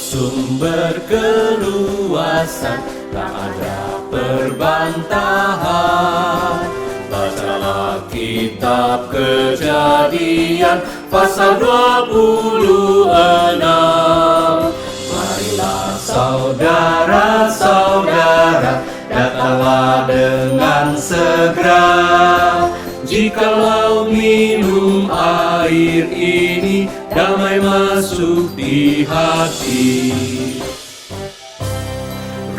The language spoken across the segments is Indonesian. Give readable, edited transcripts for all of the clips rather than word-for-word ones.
sumber keluasan, tak ada perbantahan. Bacalah kitab Kejadian pasal 26. Marilah saudara-saudara, datanglah dengan segera. Jikalau minum air ini, damai masuk di hati.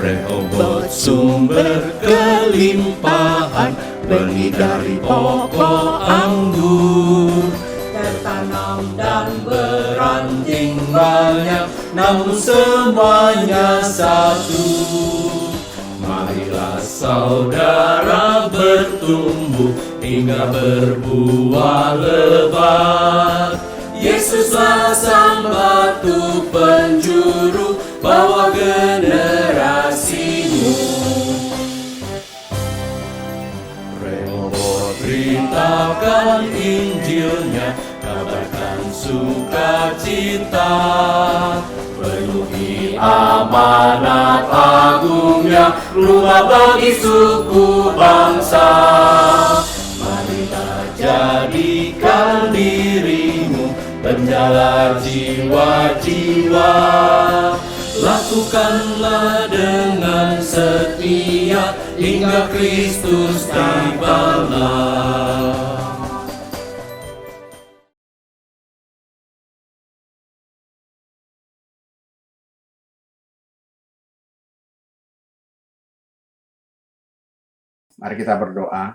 Rehobot sumber kelimpahan, benih dari pokok anggur. Tertanam dan beranting banyak, namun semuanya satu. Marilah saudara bertumbuh hingga berbuah lebat. Yesuslah sang batu penjuru bawah generasimu. Rehobot beritakan Injilnya, kabarkan sukacita. Penuhi amanat agungnya, rumah bagi suku bangsa. Marilah jadikan dirimu penjala jiwa-jiwa. Lakukanlah dengan setia hingga Kristus tibalah. Mari kita berdoa.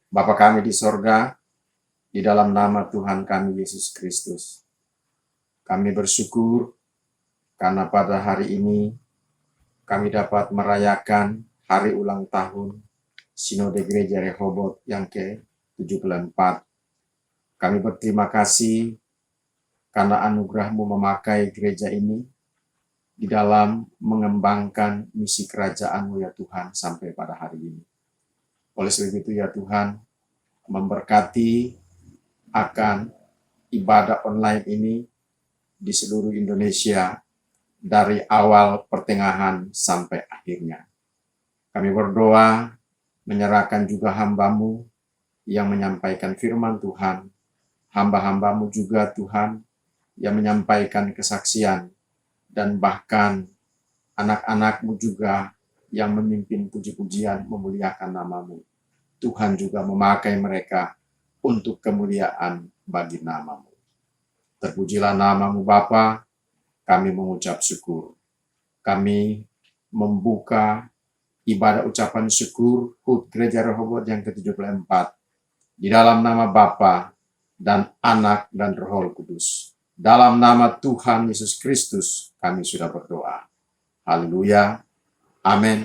Bapa kami di sorga, di dalam nama Tuhan kami Yesus Kristus, kami bersyukur karena pada hari ini kami dapat merayakan hari ulang tahun Sinode Gereja Rehobot yang ke-74. Kami berterima kasih karena anugerah-Mu memakai gereja ini di dalam mengembangkan misi kerajaan-Mu ya Tuhan sampai pada hari ini. Oleh sebab itu ya Tuhan, memberkati akan ibadah online ini di seluruh Indonesia dari awal, pertengahan, sampai akhirnya. Kami berdoa menyerahkan juga hamba-Mu yang menyampaikan firman Tuhan, hamba-hamba-Mu juga Tuhan yang menyampaikan kesaksian, dan bahkan anak-anak-Mu juga yang memimpin puji-pujian memuliakan nama-Mu. Tuhan juga memakai mereka untuk kemuliaan bagi nama-Mu. Terpujilah nama-Mu Bapa, kami mengucap syukur. Kami membuka ibadah ucapan syukur HUT Gereja Rehobot yang ke-74 di dalam nama Bapa dan Anak dan Roh Kudus. Dalam nama Tuhan Yesus Kristus kami sudah berdoa. Haleluya. Amin.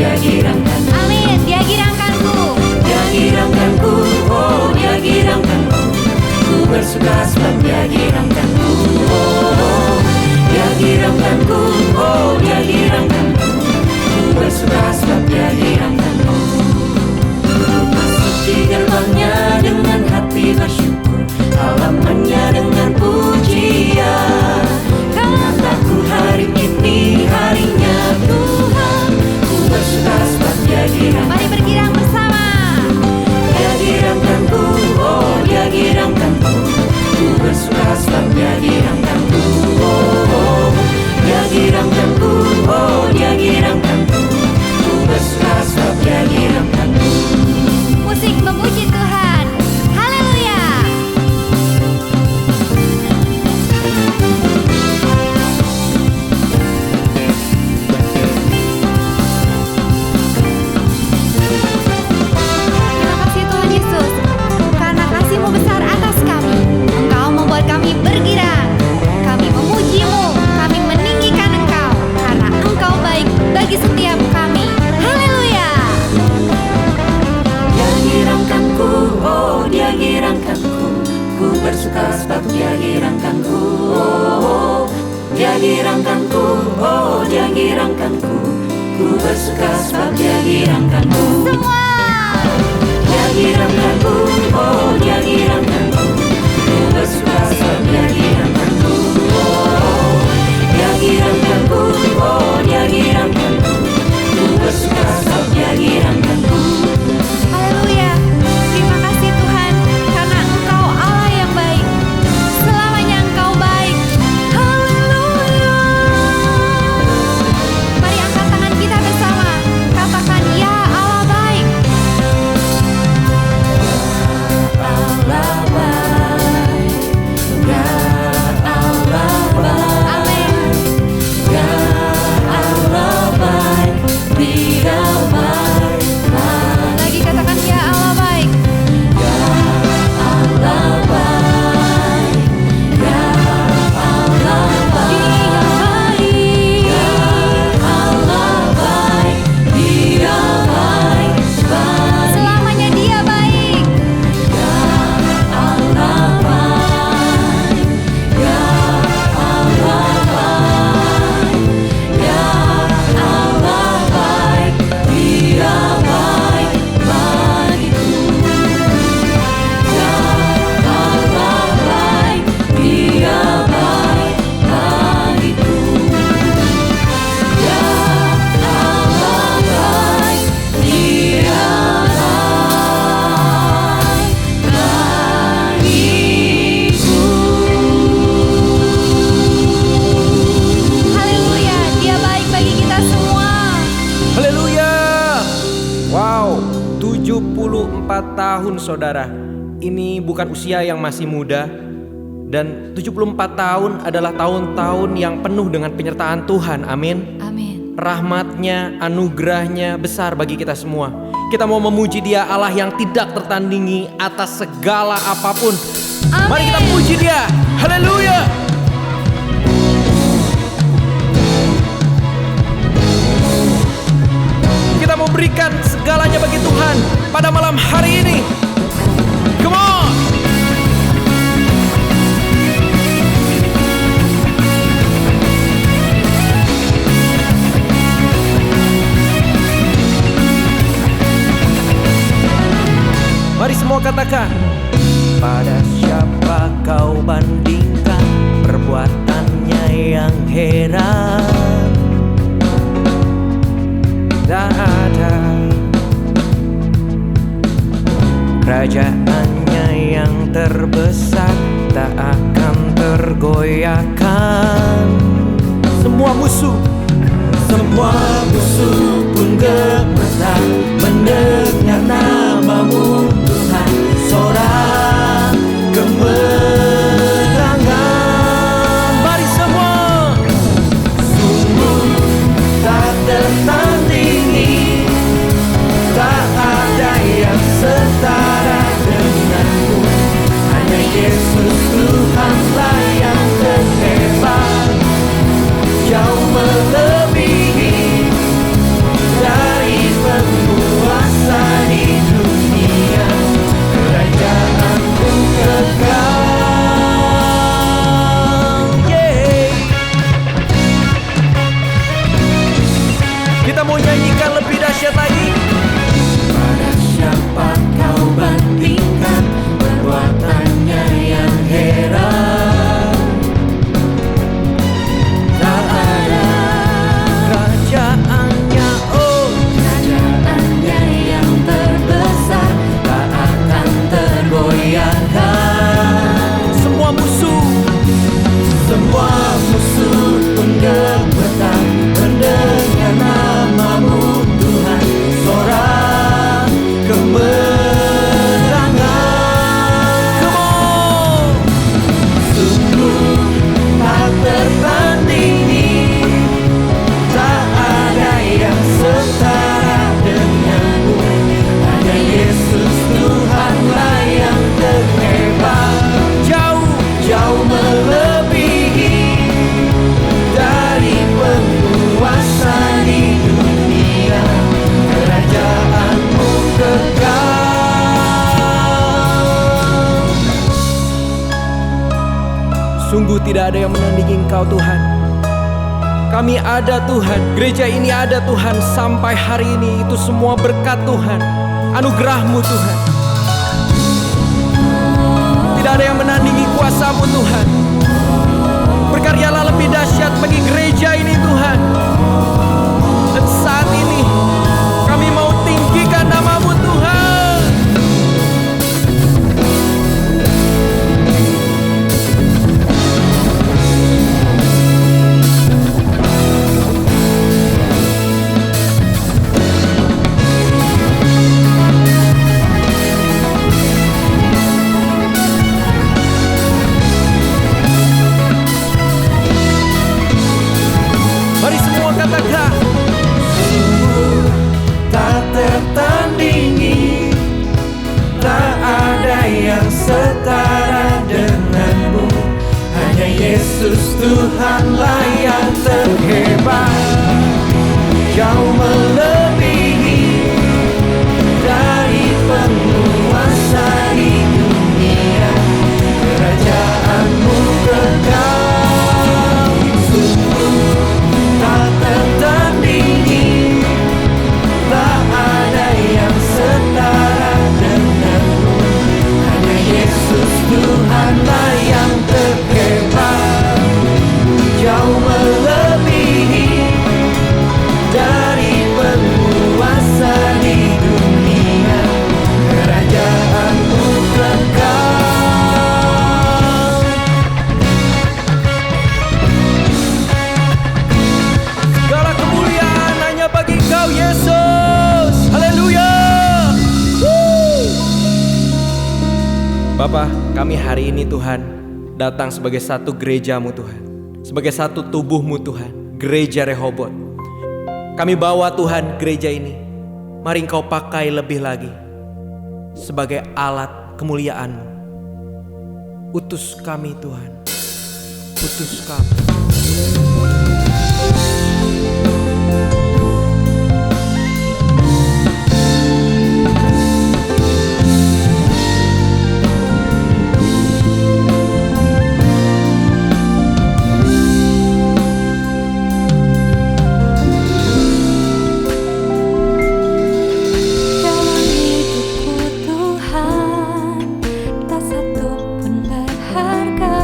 Dia girangkanku. Amin, Dia girangkanku. Dia girangkanku, oh Dia girangkanku. Ku bersuka sebab Dia girangkanku. Oh, Dia girangkanku, oh Dia girangkanku. Ku bersuka sebab Dia girangkanku. Masuk di gerbangnya dengan hati bersyukur, halamannya dengan pujian. Kataku hari ini harinya Tuhan. Ku bersuka sebab Dia girangkanku. Mari bergirang bersama. Dia girangkanku, oh Dia girangkanku. Ku bersuka sebab Dia girangkanku. Oh, Dia girangkanku, oh Dia girangkanku. Ku bersuka sebab Dia girangkanku. Musik memuji Tuhan. Haleluya. Terima kasih Tuhan Yesus, karena kasih-Mu besar atas kami. Engkau membuat kami bergirang. Kami memuji-Mu, kami meninggikan Engkau, karena Engkau baik bagi setiap kami. Haleluya. Dia girangkanku, oh Dia girangkanku. Ku bersuka sebab Dia girangkanku. Oh, Dia girangkanku, oh Dia girangkanku. Ku bersuka sebab Dia girangkanku. Semua. Dia girangkanku, oh Dia girangkanku. Ku bersuka sebab Dia girangkanku. Oh, Dia girangkanku, oh Dia girangkanku. Ku bersuka sebab Dia girangkanku. Haleluya. Terima kasih Tuhan, karena Engkau Allah yang baik. Selamanya Engkau baik. Haleluya. Mari angkat tangan kita bersama. Katakan, ya Allah baik. Allah baik, ya Allah baik. Amin. Ya Allah baik, Dia baik, baik. Lagi katakan, ya Allah baik. Ya Allah baik, ya Allah baik. Dia baik. Ya Allah baik, Dia baik, baik. Selamanya Dia baik. Ya Allah baik, ya Allah baik. Ya Allah baik, Dia baik bagiku. Ya Allah baik, Dia baik bagiku. Ya Allah baik, Dia baik bagiku. Haleluya. Dia baik bagi kita semua. Haleluya. Wow, 74 tahun saudara. Ini bukan usia yang masih muda. Dan 74 tahun adalah tahun-tahun yang penuh dengan penyertaan Tuhan. Amin. Amin. Rahmatnya, anugerahnya besar bagi kita semua. Kita mau memuji Dia, Allah yang tidak tertandingi atas segala apapun. Amin. Mari kita puji Dia. Haleluya. Kita mau berikan segalanya bagi Tuhan pada malam hari ini. Come on. Mari semua katakan. Pada siapa kau bandingkan perbuatannya yang heran? Tak ada. Kerajaannya yang terbesar tak akan tergoyahkan. Semua musuh pun gemetar mendengar namamu Tuhan. Sorak kemenangan. Mari semua. Sungguh tak tertandingi, tak ada yang setara denganmu. Hanya Yesus Tuhanlah yang terhebat, jauh melebihi Sungguh tidak ada yang menandingi Engkau Tuhan. Kami ada Tuhan, gereja ini ada Tuhan. Sampai hari ini itu semua berkat Tuhan, anugerah-Mu Tuhan. Tidak ada yang menandingi kuasa-Mu Tuhan. Berkaryalah lebih dahsyat bagi gereja ini Tuhan. Dan saat ini kami mau tinggikan nama-Mu Tuhan. Mari semua katakan, tak tertandingi, tak ada yang setara denganmu. Hanya Yesus Tuhanlah yang terhebat, jauh melebihi dari penguasa di dunia. Kerajaan-Mu kekal, sungguh tak tertandingi, tak ada yang setara denganmu. Hanya Yesus Tuhanlah yang terhebat, jauh melebihi dari penguasa di dunia. Kerajaan-Mu kekal. segala kemuliaan hanya bagi Engkau Yesus. Haleluya. Bapa, kami hari ini Tuhan datang sebagai satu gereja-Mu Tuhan, sebagai satu tubuh-Mu Tuhan, gereja Rehobot. Kami bawa Tuhan gereja ini, mari Engkau pakai lebih lagi sebagai alat kemuliaan-Mu. Utus kami Tuhan, utus kami. Dalam hidupku Tuhan, tak satu pun berharga.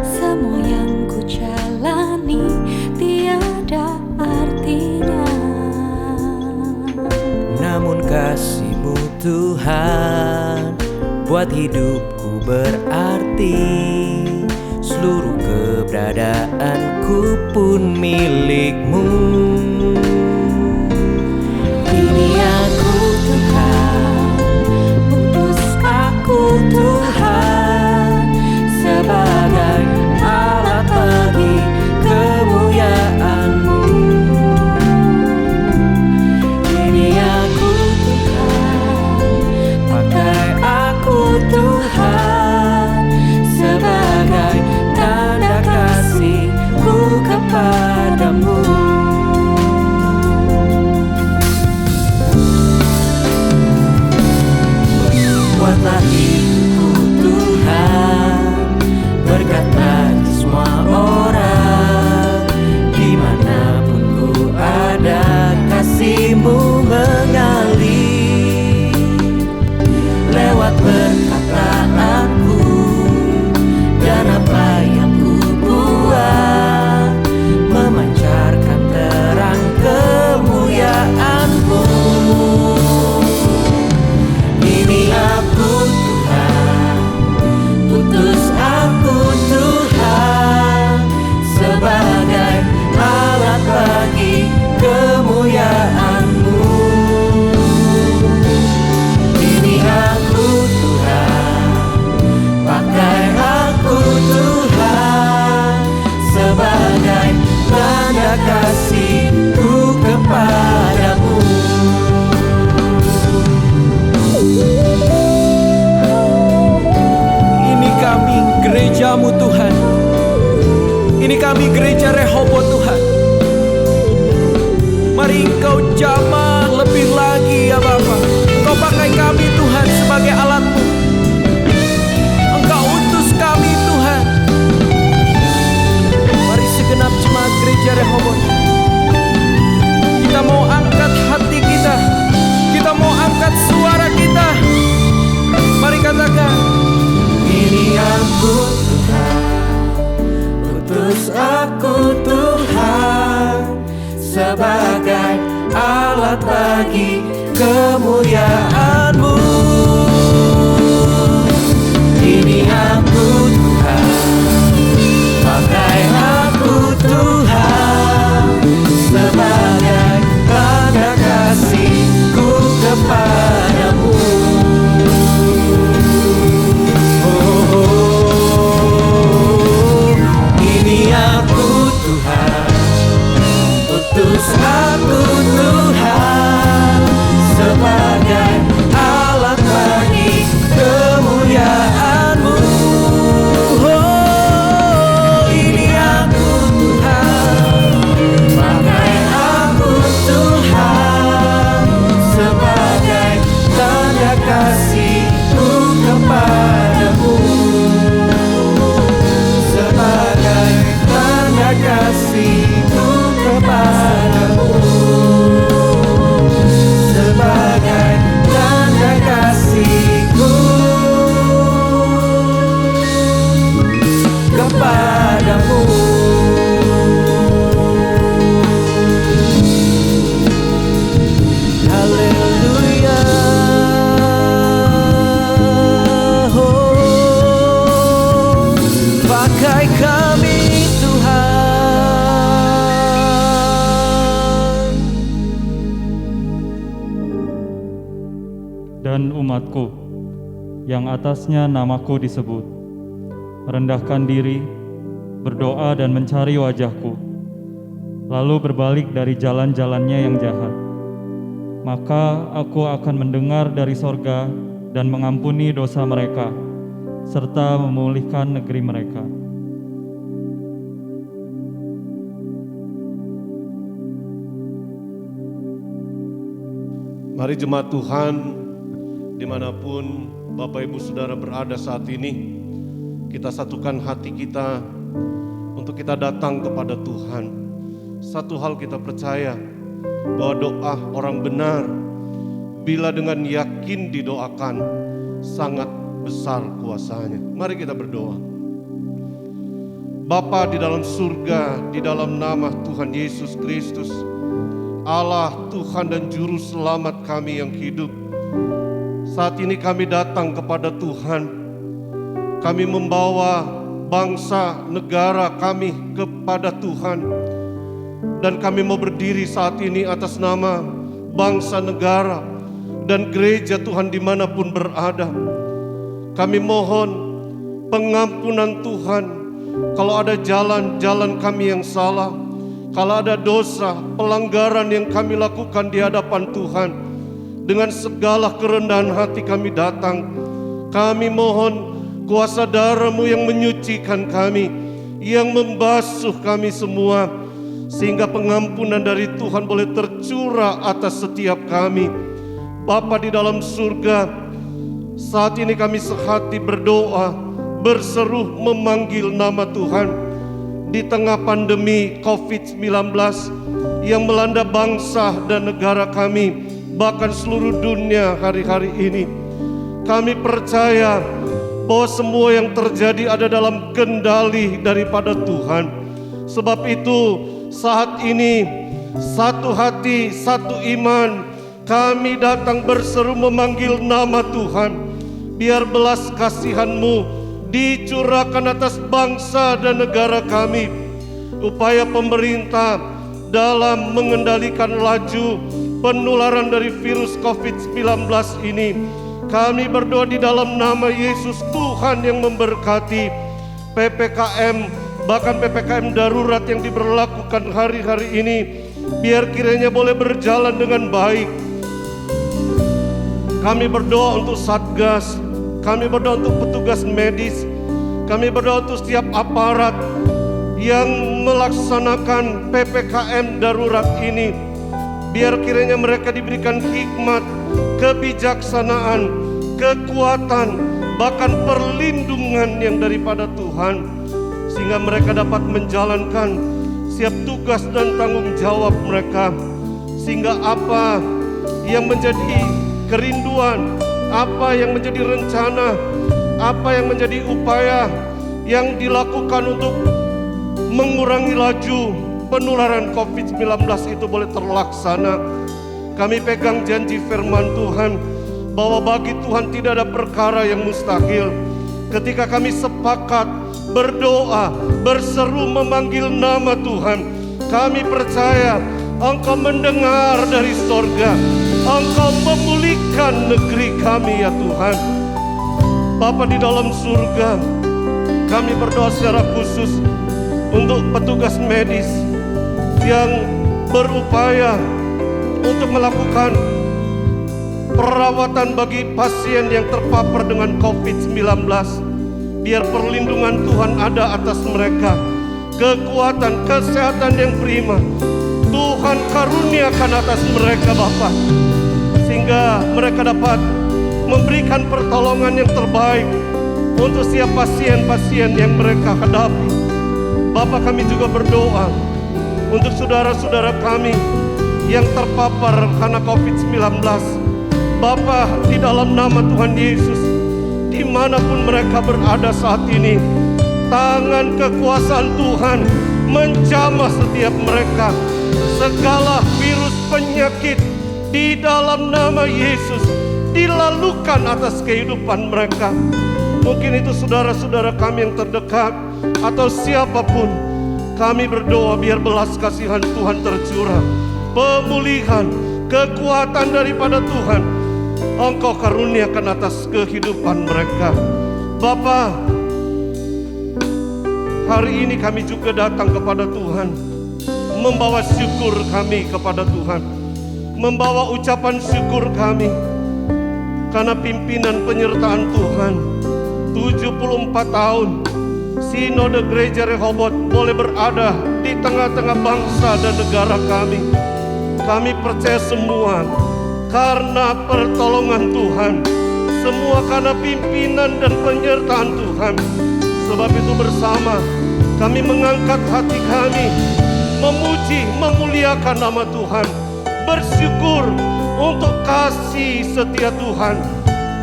Semua yang ku jalani tiada artinya. Namun kasih-Mu Tuhan buat hidupku berarti. Seluruh keberadaanku pun milik-Mu. Ini aku Tuhan, utus aku Tuhan, sebagai alat bagi kemuliaan-Mu. Ini aku Tuhan, pakai aku Tuhan, sebagai tanda kasih-Ku kepadamu. Buatlah hidupku Tuhan berkat bagi semua orang. Dimanapun ku ada, kasih-Mu mengalir. Lewat perkataanku dan apa yang ku buat, memancarkan terang kemuliaan-Mu. Ini aku Tuhan, lagi kemuliaan-Mu. Ini aku Tuhan, pakai aku Tuhan, sebagai tanda kasih-Ku kepadamu. Ini aku Tuhan, utus aku Tuhan, sebagai alat bagi kemuliaan-Mu. Ini aku Tuhan, pakai aku Tuhan, sebagai tanda kasih-Ku kepadamu. Sebagai tanda kasih-Ku kepadamu. Sebagai tanda kasih-Ku kepadamu. Haleluya. Oh, pakai kami Tuhan. Dan umatku, yang atasnya namaku disebut, merendahkan diri, berdoa dan mencari wajah-Ku, lalu berbalik dari jalan-jalannya yang jahat. Maka aku akan mendengar dari sorga dan mengampuni dosa mereka, serta memulihkan negeri mereka. Mari jemaat Tuhan, dimanapun Bapak Ibu Saudara berada saat ini, kita satukan hati kita untuk kita datang kepada Tuhan. Satu hal kita percaya, bahwa doa orang benar, bila dengan yakin didoakan, sangat besar kuasanya. Mari kita berdoa. Bapa di dalam surga, di dalam nama Tuhan Yesus Kristus, Allah, Tuhan dan Juru Selamat kami yang hidup, saat ini kami datang kepada Tuhan. Kami membawa bangsa, negara kami kepada Tuhan. Dan kami mau berdiri saat ini atas nama bangsa, negara, dan gereja Tuhan dimanapun berada. Kami mohon pengampunan Tuhan. Kalau ada jalan-jalan kami yang salah, kalau ada dosa, pelanggaran yang kami lakukan di hadapan Tuhan, dengan segala kerendahan hati kami datang. Kami mohon kuasa darah-Mu yang menyucikan kami, yang membasuh kami semua, sehingga pengampunan dari Tuhan boleh tercurah atas setiap kami. Bapa di dalam surga, saat ini kami sehati berdoa, berseru memanggil nama Tuhan. Di tengah pandemi COVID-19 yang melanda bangsa dan negara kami, bahkan seluruh dunia hari-hari ini, kami percaya bahwa semua yang terjadi ada dalam kendali daripada Tuhan. Sebab itu saat ini satu hati, satu iman, kami datang berseru memanggil nama Tuhan. Biar belas kasihan-Mu dicurahkan atas bangsa dan negara kami. Upaya pemerintah dalam mengendalikan laju penularan dari virus COVID-19 ini, kami berdoa di dalam nama Yesus, Tuhan yang memberkati PPKM, bahkan PPKM darurat yang diberlakukan hari-hari ini, biar kiranya boleh berjalan dengan baik. Kami berdoa untuk Satgas, kami berdoa untuk petugas medis, kami berdoa untuk setiap aparat yang melaksanakan PPKM darurat ini. Biar kiranya mereka diberikan hikmat, kebijaksanaan, kekuatan, bahkan perlindungan yang daripada Tuhan, sehingga mereka dapat menjalankan setiap tugas dan tanggung jawab mereka. Sehingga apa yang menjadi kerinduan, apa yang menjadi rencana, apa yang menjadi upaya yang dilakukan untuk mengurangi laju penularan COVID-19 itu boleh terlaksana. Kami pegang janji firman Tuhan bahwa bagi Tuhan tidak ada perkara yang mustahil. Ketika kami sepakat berdoa, berseru memanggil nama Tuhan, kami percaya Engkau mendengar dari sorga. Engkau memulihkan negeri kami ya Tuhan. Bapa di dalam surga, kami berdoa secara khusus untuk petugas medis yang berupaya untuk melakukan perawatan bagi pasien yang terpapar dengan COVID-19. Biar perlindungan Tuhan ada atas mereka, kekuatan, kesehatan yang prima Tuhan karuniakan atas mereka Bapa, sehingga mereka dapat memberikan pertolongan yang terbaik untuk setiap pasien-pasien yang mereka hadapi. Bapa, kami juga berdoa untuk saudara-saudara kami yang terpapar karena COVID-19. Bapa, di dalam nama Tuhan Yesus, dimanapun mereka berada saat ini, tangan kekuasaan Tuhan menjamah setiap mereka. Segala virus penyakit di dalam nama Yesus dilalukan atas kehidupan mereka. Mungkin itu saudara-saudara kami yang terdekat atau siapapun, kami berdoa biar belas kasihan Tuhan tercurah, pemulihan, kekuatan daripada Tuhan Engkau karuniakan atas kehidupan mereka. Bapa, hari ini kami juga datang kepada Tuhan, membawa syukur kami kepada Tuhan, membawa ucapan syukur kami karena pimpinan penyertaan Tuhan 74 tahun Sinode Gereja Rehoboth boleh berada di tengah-tengah bangsa dan negara kami. Kami percaya semua karena pertolongan Tuhan, semua karena pimpinan dan penyertaan Tuhan. Sebab itu bersama kami mengangkat hati kami, memuji, memuliakan nama Tuhan, bersyukur untuk kasih setia Tuhan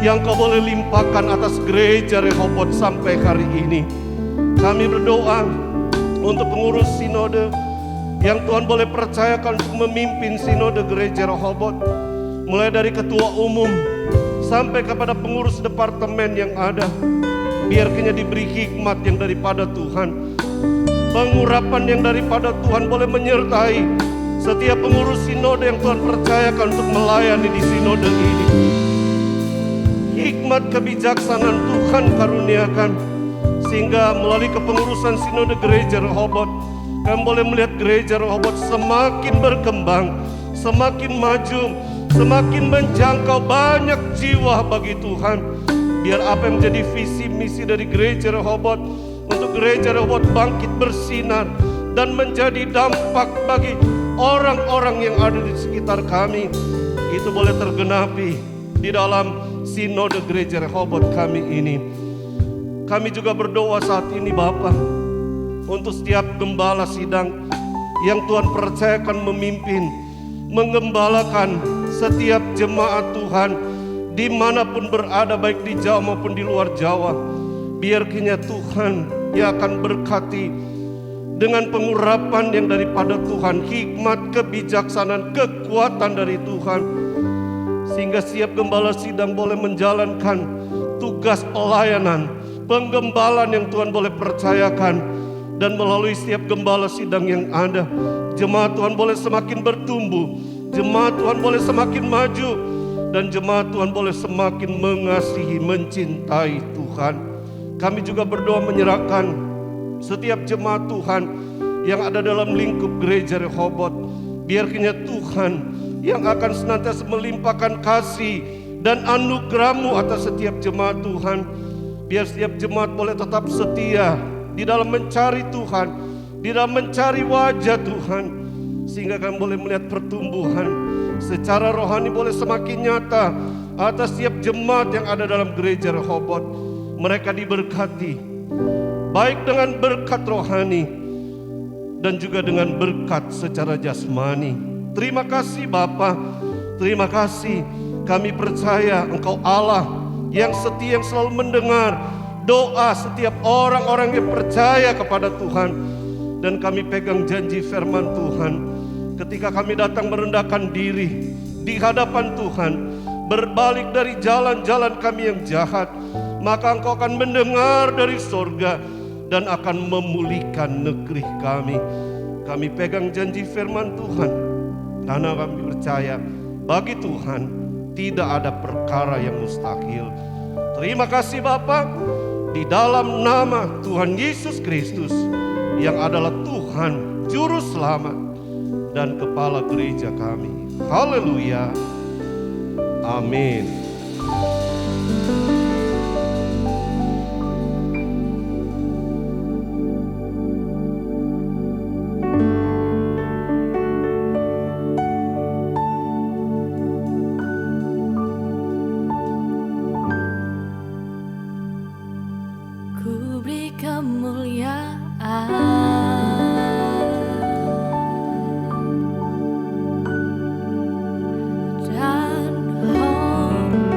yang Kau boleh limpahkan atas gereja Rehoboth sampai hari ini. Kami berdoa untuk pengurus sinode yang Tuhan boleh percayakan untuk memimpin sinode gereja Rehoboth, mulai dari ketua umum sampai kepada pengurus departemen yang ada. Biar kiranya diberi hikmat yang daripada Tuhan, pengurapan yang daripada Tuhan boleh menyertai setiap pengurus sinode yang Tuhan percayakan untuk melayani di sinode ini. Hikmat kebijaksanaan Tuhan karuniakan, sehingga melalui kepengurusan sinode gereja Rehoboth, kami boleh melihat gereja Rehoboth semakin berkembang, semakin maju, semakin menjangkau banyak jiwa bagi Tuhan. Biar apa yang menjadi visi misi dari gereja Rehoboth, untuk gereja Rehoboth bangkit bersinar dan menjadi dampak bagi orang-orang yang ada di sekitar kami, itu boleh tergenapi di dalam sinode gereja Rehoboth kami ini. Kami juga berdoa saat ini Bapa, untuk setiap gembala sidang yang Tuhan percayakan memimpin, menggembalakan setiap jemaat Tuhan dimanapun berada, baik di Jawa maupun di luar Jawa. Biar kiranya Tuhan yang akan berkati dengan pengurapan yang daripada Tuhan, hikmat, kebijaksanaan, kekuatan dari Tuhan, sehingga setiap gembala sidang boleh menjalankan tugas pelayanan, penggembalaan yang Tuhan boleh percayakan. Dan melalui setiap gembala sidang yang ada, jemaat Tuhan boleh semakin bertumbuh, jemaat Tuhan boleh semakin maju, dan jemaat Tuhan boleh semakin mengasihi, mencintai Tuhan. Kami juga berdoa menyerahkan setiap jemaat Tuhan yang ada dalam lingkup gereja Rehoboth. Biar kiranya Tuhan yang akan senantiasa melimpahkan kasih dan anugerah-Mu atas setiap jemaat Tuhan. Biar setiap jemaat boleh tetap setia di dalam mencari Tuhan, di dalam mencari wajah Tuhan, sehingga kami boleh melihat pertumbuhan secara rohani boleh semakin nyata atas setiap jemaat yang ada dalam gereja Rehoboth. Mereka diberkati baik dengan berkat rohani dan juga dengan berkat secara jasmani. Terima kasih Bapa, terima kasih. Kami percaya Engkau Allah yang setia, yang selalu mendengar doa setiap orang-orang yang percaya kepada Tuhan. Dan kami pegang janji firman Tuhan, ketika kami datang merendahkan diri di hadapan Tuhan, berbalik dari jalan-jalan kami yang jahat, maka Engkau akan mendengar dari sorga dan akan memulihkan negeri kami. Kami pegang janji firman Tuhan, karena kami percaya bagi Tuhan tidak ada perkara yang mustahil. Terima kasih Bapa, di dalam nama Tuhan Yesus Kristus yang adalah Tuhan Juru Selamat dan Kepala Gereja kami. Haleluya. Amin. Ku beri kemuliaan dan hormat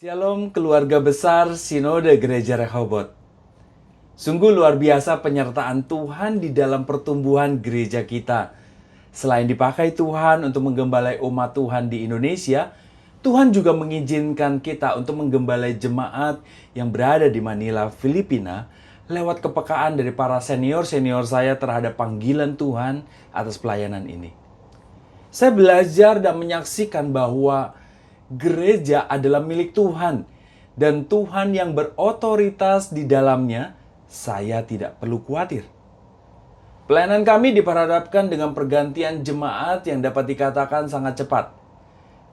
Shalom keluarga besar Sinode Gereja Rehoboth. Sungguh luar biasa penyertaan Tuhan di dalam pertumbuhan gereja kita. Selain dipakai Tuhan untuk menggembalai umat Tuhan di Indonesia, Tuhan juga mengizinkan kita untuk menggembalai jemaat yang berada di Manila, Filipina, lewat kepekaan dari para senior-senior saya terhadap panggilan Tuhan atas pelayanan ini. Saya belajar dan menyaksikan bahwa gereja adalah milik Tuhan, dan Tuhan yang berotoritas di dalamnya. Saya tidak perlu khawatir. Pelayanan kami diperhadapkan dengan pergantian jemaat yang dapat dikatakan sangat cepat.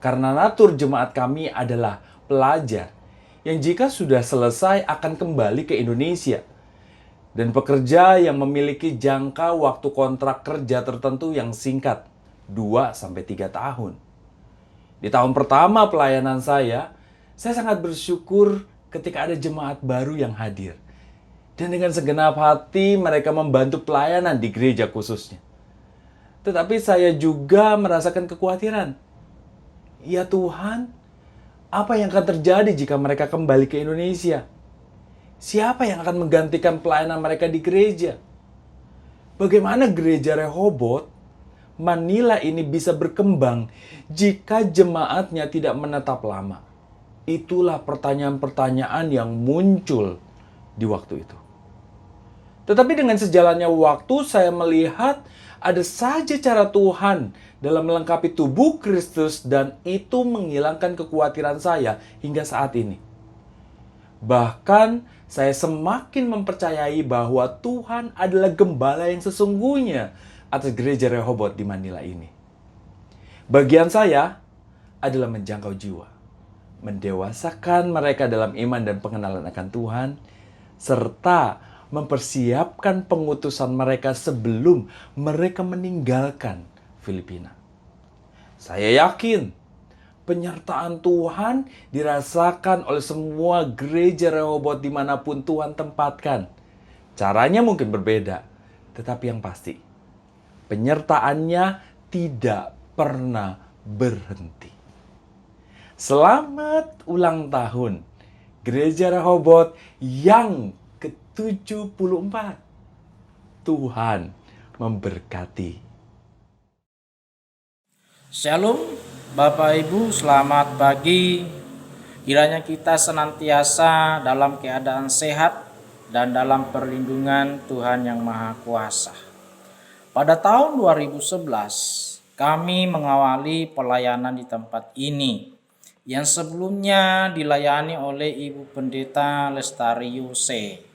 Karena natur jemaat kami adalah pelajar yang jika sudah selesai akan kembali ke Indonesia. Dan pekerja yang memiliki jangka waktu kontrak kerja tertentu yang singkat, 2-3 tahun. Di tahun pertama pelayanan saya sangat bersyukur ketika ada jemaat baru yang hadir. Dan dengan segenap hati mereka membantu pelayanan di gereja khususnya. Tetapi saya juga merasakan kekhawatiran. Ya Tuhan, apa yang akan terjadi jika mereka kembali ke Indonesia? Siapa yang akan menggantikan pelayanan mereka di gereja? Bagaimana gereja Rehoboth Manila ini bisa berkembang jika jemaatnya tidak menetap lama? Itulah pertanyaan-pertanyaan yang muncul di waktu itu. Tetapi dengan sejalannya waktu, saya melihat ada saja cara Tuhan dalam melengkapi tubuh Kristus, dan itu menghilangkan kekhawatiran saya hingga saat ini. Bahkan saya semakin mempercayai bahwa Tuhan adalah gembala yang sesungguhnya atas gereja Rehoboth di Manila ini. Bagian saya adalah menjangkau jiwa, mendewasakan mereka dalam iman dan pengenalan akan Tuhan, serta mempersiapkan pengutusan mereka sebelum mereka meninggalkan Filipina. Saya yakin penyertaan Tuhan dirasakan oleh semua gereja Rehoboth dimanapun Tuhan tempatkan. Caranya mungkin berbeda, tetapi yang pasti, penyertaannya tidak pernah berhenti. Selamat ulang tahun Gereja Rehoboth yang ke-74. Tuhan memberkati. Shalom Bapak Ibu, selamat pagi. Kiranya kita senantiasa dalam keadaan sehat dan dalam perlindungan Tuhan yang Maha Kuasa. Pada tahun 2011, kami mengawali pelayanan di tempat ini yang sebelumnya dilayani oleh Ibu Pendeta Lestari Yose.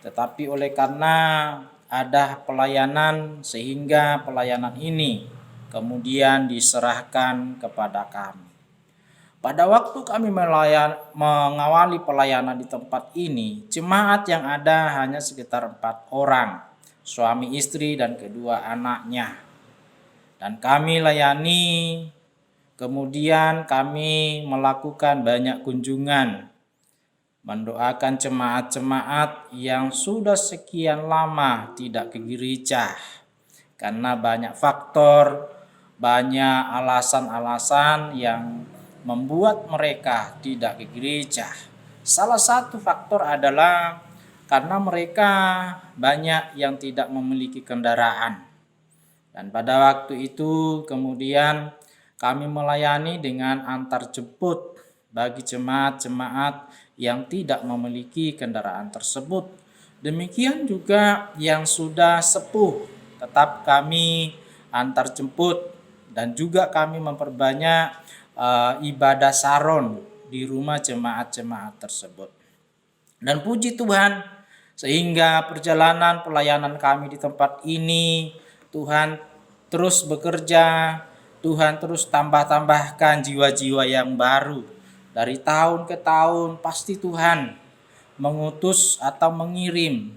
Tetapi oleh karena ada pelayanan sehingga pelayanan ini kemudian diserahkan kepada kami. Pada waktu kami mengawali pelayanan di tempat ini, jemaat yang ada hanya sekitar 4 orang, suami istri dan kedua anaknya. Dan kami layani, kemudian kami melakukan banyak kunjungan, mendoakan jemaat-jemaat yang sudah sekian lama tidak ke gereja. Karena banyak faktor, banyak alasan-alasan yang membuat mereka tidak ke gereja. Salah satu faktor adalah karena mereka banyak yang tidak memiliki kendaraan. Dan pada waktu itu kemudian kami melayani dengan antar jemput bagi jemaat-jemaat yang tidak memiliki kendaraan tersebut. Demikian juga yang sudah sepuh, tetap kami antar jemput, dan juga kami memperbanyak ibadah saron di rumah jemaat-jemaat tersebut. Dan puji Tuhan, sehingga perjalanan pelayanan kami di tempat ini, Tuhan terus bekerja, Tuhan terus tambahkan jiwa-jiwa yang baru. Dari tahun ke tahun pasti Tuhan mengutus atau mengirim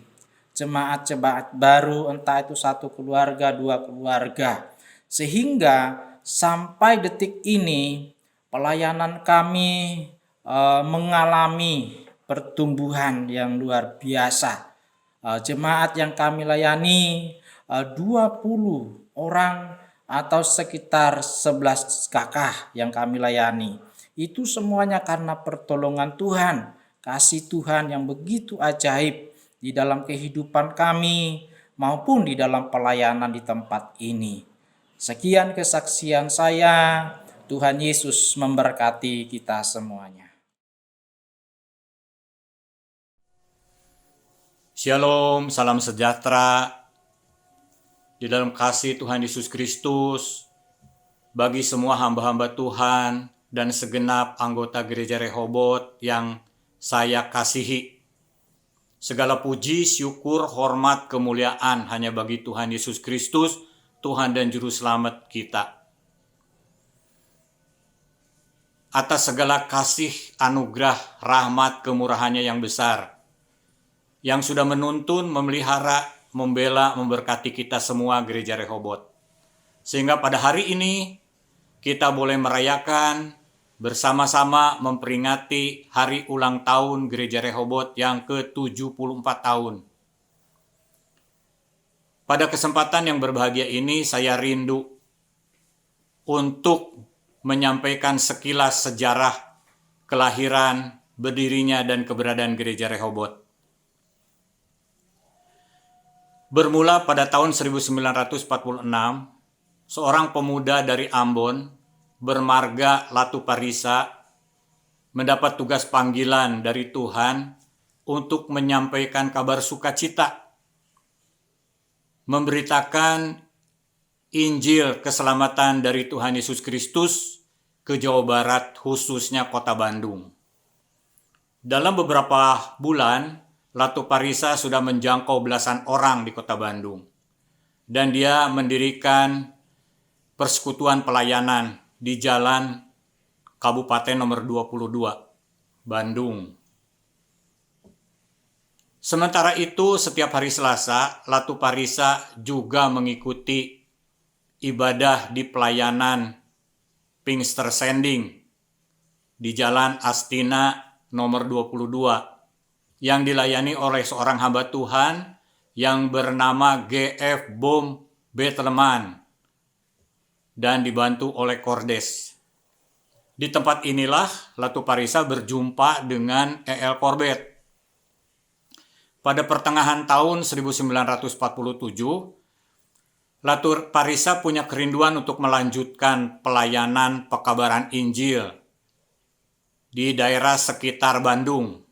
jemaat-jemaat baru, entah itu 1 keluarga, 2 keluarga. Sehingga sampai detik ini pelayanan kami mengalami pertumbuhan yang luar biasa. Jemaat yang kami layani 20 orang atau sekitar 11 kakak yang kami layani. Itu semuanya karena pertolongan Tuhan, kasih Tuhan yang begitu ajaib di dalam kehidupan kami maupun di dalam pelayanan di tempat ini. Sekian kesaksian saya. Tuhan Yesus memberkati kita semuanya. Shalom, salam sejahtera di dalam kasih Tuhan Yesus Kristus bagi semua hamba-hamba Tuhan dan segenap anggota Gereja Rehoboth yang saya kasihi. Segala puji, syukur, hormat, kemuliaan hanya bagi Tuhan Yesus Kristus, Tuhan dan Juru Selamat kita. Atas segala kasih, anugerah, rahmat, kemurahannya yang besar, yang sudah menuntun, memelihara, membela, memberkati kita semua Gereja Rehoboth. Sehingga pada hari ini kita boleh merayakan bersama-sama memperingati hari ulang tahun Gereja Rehoboth yang ke-74 tahun. Pada kesempatan yang berbahagia ini saya rindu untuk menyampaikan sekilas sejarah kelahiran, berdirinya, dan keberadaan Gereja Rehoboth. Bermula pada tahun 1946, seorang pemuda dari Ambon bermarga Latu Parisa mendapat tugas panggilan dari Tuhan untuk menyampaikan kabar sukacita, memberitakan Injil keselamatan dari Tuhan Yesus Kristus ke Jawa Barat, khususnya kota Bandung. Dalam beberapa bulan, Latu Parisa sudah menjangkau belasan orang di kota Bandung. Dan dia mendirikan persekutuan pelayanan di Jalan Kabupaten nomor 22, Bandung. Sementara itu, setiap hari Selasa, Latu Parisa juga mengikuti ibadah di pelayanan Pinkster Sending di Jalan Astina nomor 22 yang dilayani oleh seorang hamba Tuhan yang bernama G.F. Bom Betleman dan dibantu oleh Kordes. Di tempat inilah Latu Parisa berjumpa dengan E.L. Corbett. Pada pertengahan tahun 1947, Latu Parisa punya kerinduan untuk melanjutkan pelayanan pekabaran Injil di daerah sekitar Bandung.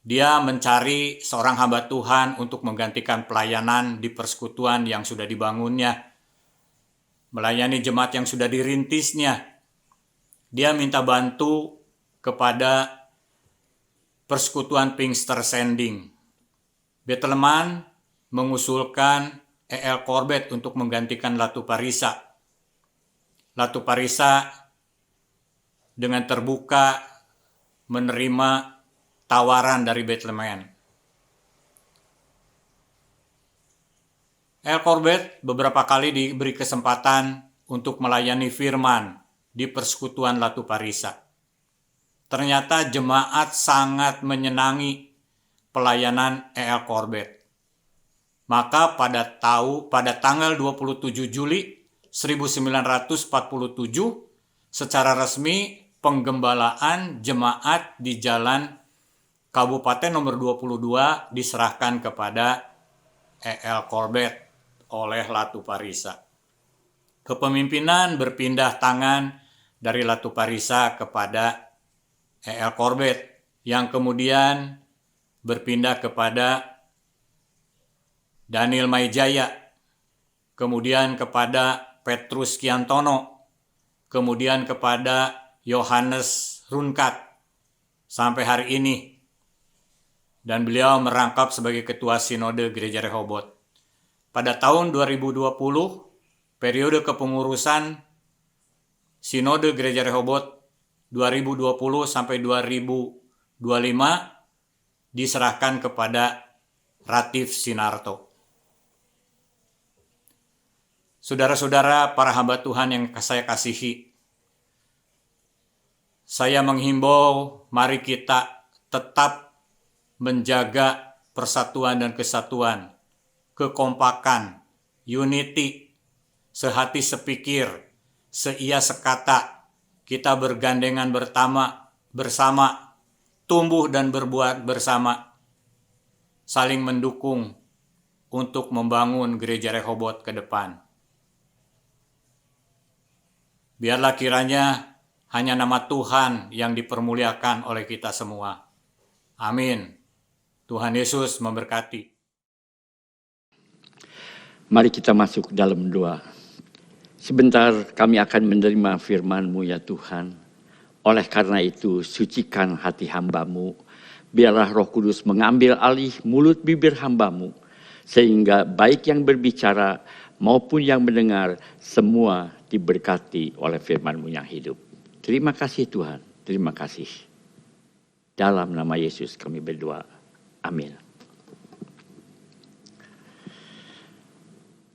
Dia mencari seorang hamba Tuhan untuk menggantikan pelayanan di persekutuan yang sudah dibangunnya, melayani jemaat yang sudah dirintisnya. Dia minta bantu kepada persekutuan Pinkster Sending. Betleman mengusulkan E.L. Corbett untuk menggantikan Latu Parisa. Latu Parisa dengan terbuka menerima tawaran dari Betleman. E.L. Corbett beberapa kali diberi kesempatan untuk melayani firman di persekutuan Latu Parisa. Ternyata jemaat sangat menyenangi pelayanan E.L. Corbett. Maka pada tanggal 27 Juli 1947 secara resmi penggembalaan jemaat di Jalan Kabupaten nomor 22 diserahkan kepada E.L. Corbett oleh Latu Parisa. Kepemimpinan berpindah tangan dari Latu Parisa kepada E.L. Corbett yang kemudian berpindah kepada Daniel Maijaya, kemudian kepada Petrus Kiantono, kemudian kepada Yohanes Runkat sampai hari ini. Dan beliau merangkap sebagai Ketua Sinode Gereja Rehoboth. Pada tahun 2020, periode kepengurusan Sinode Gereja Rehoboth 2020 sampai 2025 diserahkan kepada Ratif Sinarto. Saudara-saudara, para hamba Tuhan yang saya kasihi, saya menghimbau mari kita tetap menjaga persatuan dan kesatuan, kekompakan, unity, sehati sepikir, seia sekata, kita bergandengan bersama, tumbuh dan berbuat bersama, saling mendukung untuk membangun gereja Rehoboth ke depan. Biarlah kiranya hanya nama Tuhan yang dipermuliakan oleh kita semua. Amin. Tuhan Yesus memberkati. Mari kita masuk dalam doa. Sebentar kami akan menerima firman-Mu ya Tuhan. Oleh karena itu, sucikan hati hamba-Mu. Biarlah Roh Kudus mengambil alih mulut bibir hamba-Mu. Sehingga baik yang berbicara maupun yang mendengar, semua diberkati oleh firman-Mu yang hidup. Terima kasih Tuhan, terima kasih. Dalam nama Yesus kami berdoa. Amin.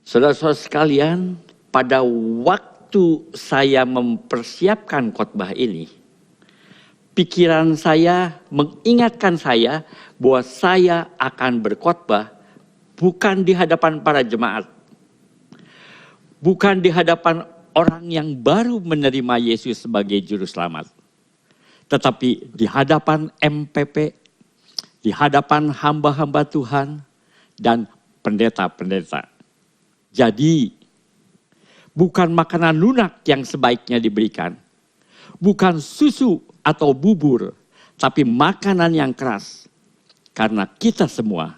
Saudara-saudara sekalian, pada waktu saya mempersiapkan khotbah ini, pikiran saya mengingatkan saya bahwa saya akan berkhotbah bukan di hadapan para jemaat, bukan di hadapan orang yang baru menerima Yesus sebagai juru selamat, tetapi di hadapan MPP, di hadapan hamba-hamba Tuhan dan pendeta-pendeta. Jadi, bukan makanan lunak yang sebaiknya diberikan, bukan susu atau bubur, tapi makanan yang keras. Karena kita semua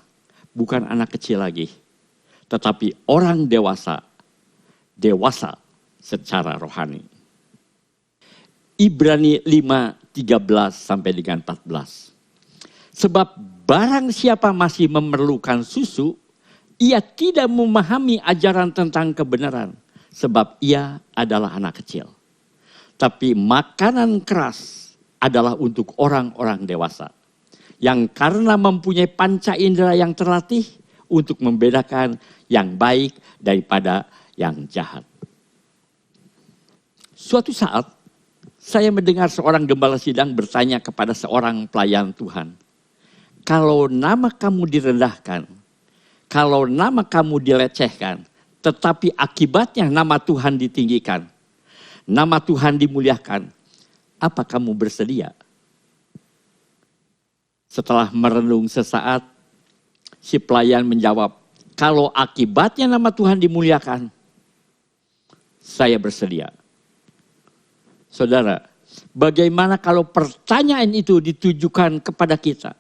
bukan anak kecil lagi, tetapi orang dewasa secara rohani. Ibrani 5:13-14. Sebab barang siapa masih memerlukan susu, ia tidak memahami ajaran tentang kebenaran, sebab ia adalah anak kecil. Tapi makanan keras adalah untuk orang-orang dewasa, yang karena mempunyai panca indera yang terlatih untuk membedakan yang baik daripada yang jahat. Suatu saat, saya mendengar seorang gembala sidang bertanya kepada seorang pelayan Tuhan, "Kalau nama kamu direndahkan, kalau nama kamu dilecehkan, tetapi akibatnya nama Tuhan ditinggikan, nama Tuhan dimuliakan, apa kamu bersedia?" Setelah merenung sesaat, si pelayan menjawab, "Kalau akibatnya nama Tuhan dimuliakan, saya bersedia." Saudara, bagaimana kalau pertanyaan itu ditujukan kepada kita?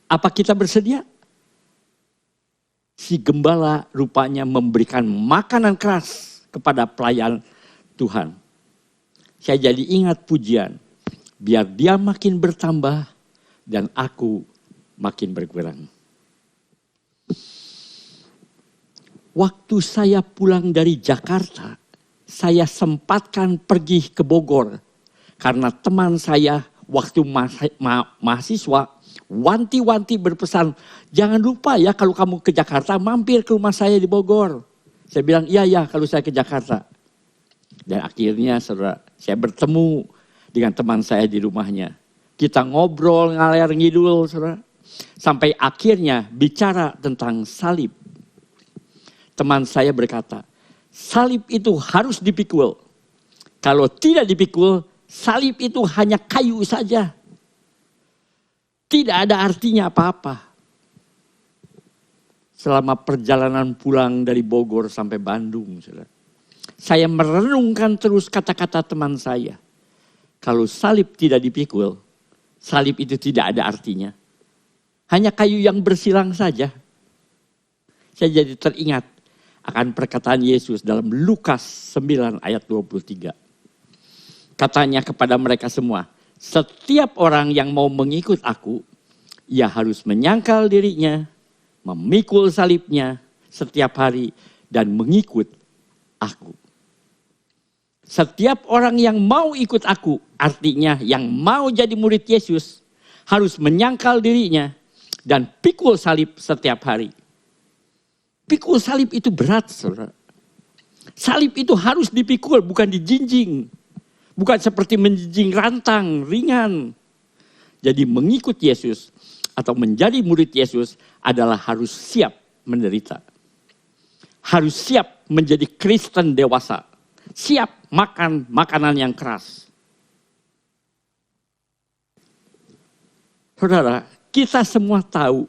Apa kita bersedia? Si gembala rupanya memberikan makanan keras kepada pelayan Tuhan. Saya jadi ingat pujian, biar dia makin bertambah dan aku makin berkurang. Waktu saya pulang dari Jakarta, saya sempatkan pergi ke Bogor. Karena teman saya waktu mahasiswa, wanti-wanti berpesan, "Jangan lupa ya kalau kamu ke Jakarta, mampir ke rumah saya di Bogor." Saya bilang, iya kalau saya ke Jakarta. Dan akhirnya saudara, saya bertemu dengan teman saya di rumahnya. Kita ngobrol ngalir ngidul saudara. Sampai akhirnya bicara tentang salib. Teman saya berkata, salib itu harus dipikul. Kalau tidak dipikul, salib itu hanya kayu saja. Tidak ada artinya apa-apa. Selama perjalanan pulang dari Bogor sampai Bandung, saya merenungkan terus kata-kata teman saya. Kalau salib tidak dipikul, salib itu tidak ada artinya. Hanya kayu yang bersilang saja. Saya jadi teringat akan perkataan Yesus dalam Lukas 9 ayat 23. Katanya kepada mereka semua, setiap orang yang mau mengikut aku, ia harus menyangkal dirinya, memikul salibnya setiap hari, dan mengikut aku. Setiap orang yang mau ikut aku, artinya yang mau jadi murid Yesus, harus menyangkal dirinya dan pikul salib setiap hari. Pikul salib itu berat, saudara. Salib itu harus dipikul, bukan dijinjing. Bukan seperti menjinjing rantang, ringan. Jadi mengikut Yesus atau menjadi murid Yesus adalah harus siap menderita. Harus siap menjadi Kristen dewasa. siap makan makanan yang keras. Saudara, kita semua tahu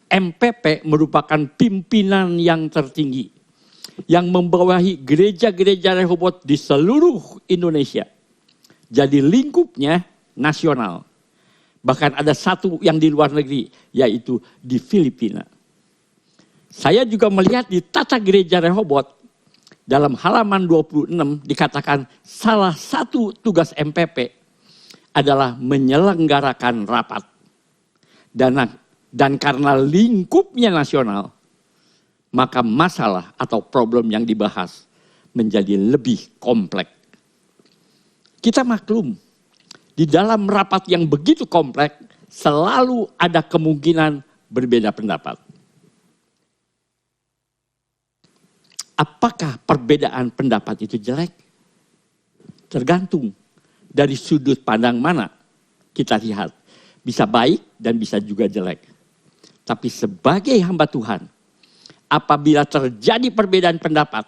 MPP merupakan pimpinan yang tertinggi yang membawahi gereja-gereja Rehobot di seluruh Indonesia. Jadi lingkupnya nasional. Bahkan ada satu yang di luar negeri, yaitu di Filipina. Saya juga melihat di tata gereja Rehobot, dalam halaman 26 dikatakan salah satu tugas MPP adalah menyelenggarakan rapat. Dan karena lingkupnya nasional, maka masalah atau problem yang dibahas menjadi lebih kompleks. Kita maklum, di dalam rapat yang begitu kompleks, selalu ada kemungkinan berbeda pendapat. Apakah perbedaan pendapat itu jelek? Tergantung dari sudut pandang mana kita lihat. Bisa baik dan bisa juga jelek. Tapi sebagai hamba Tuhan, apabila terjadi perbedaan pendapat,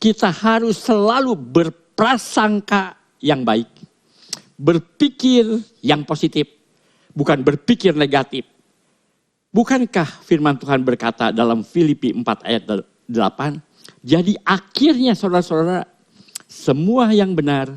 kita harus selalu berprasangka yang baik. Berpikir yang positif, bukan berpikir negatif. Bukankah firman Tuhan berkata dalam Filipi 4 ayat 8, jadi akhirnya saudara-saudara, semua yang benar,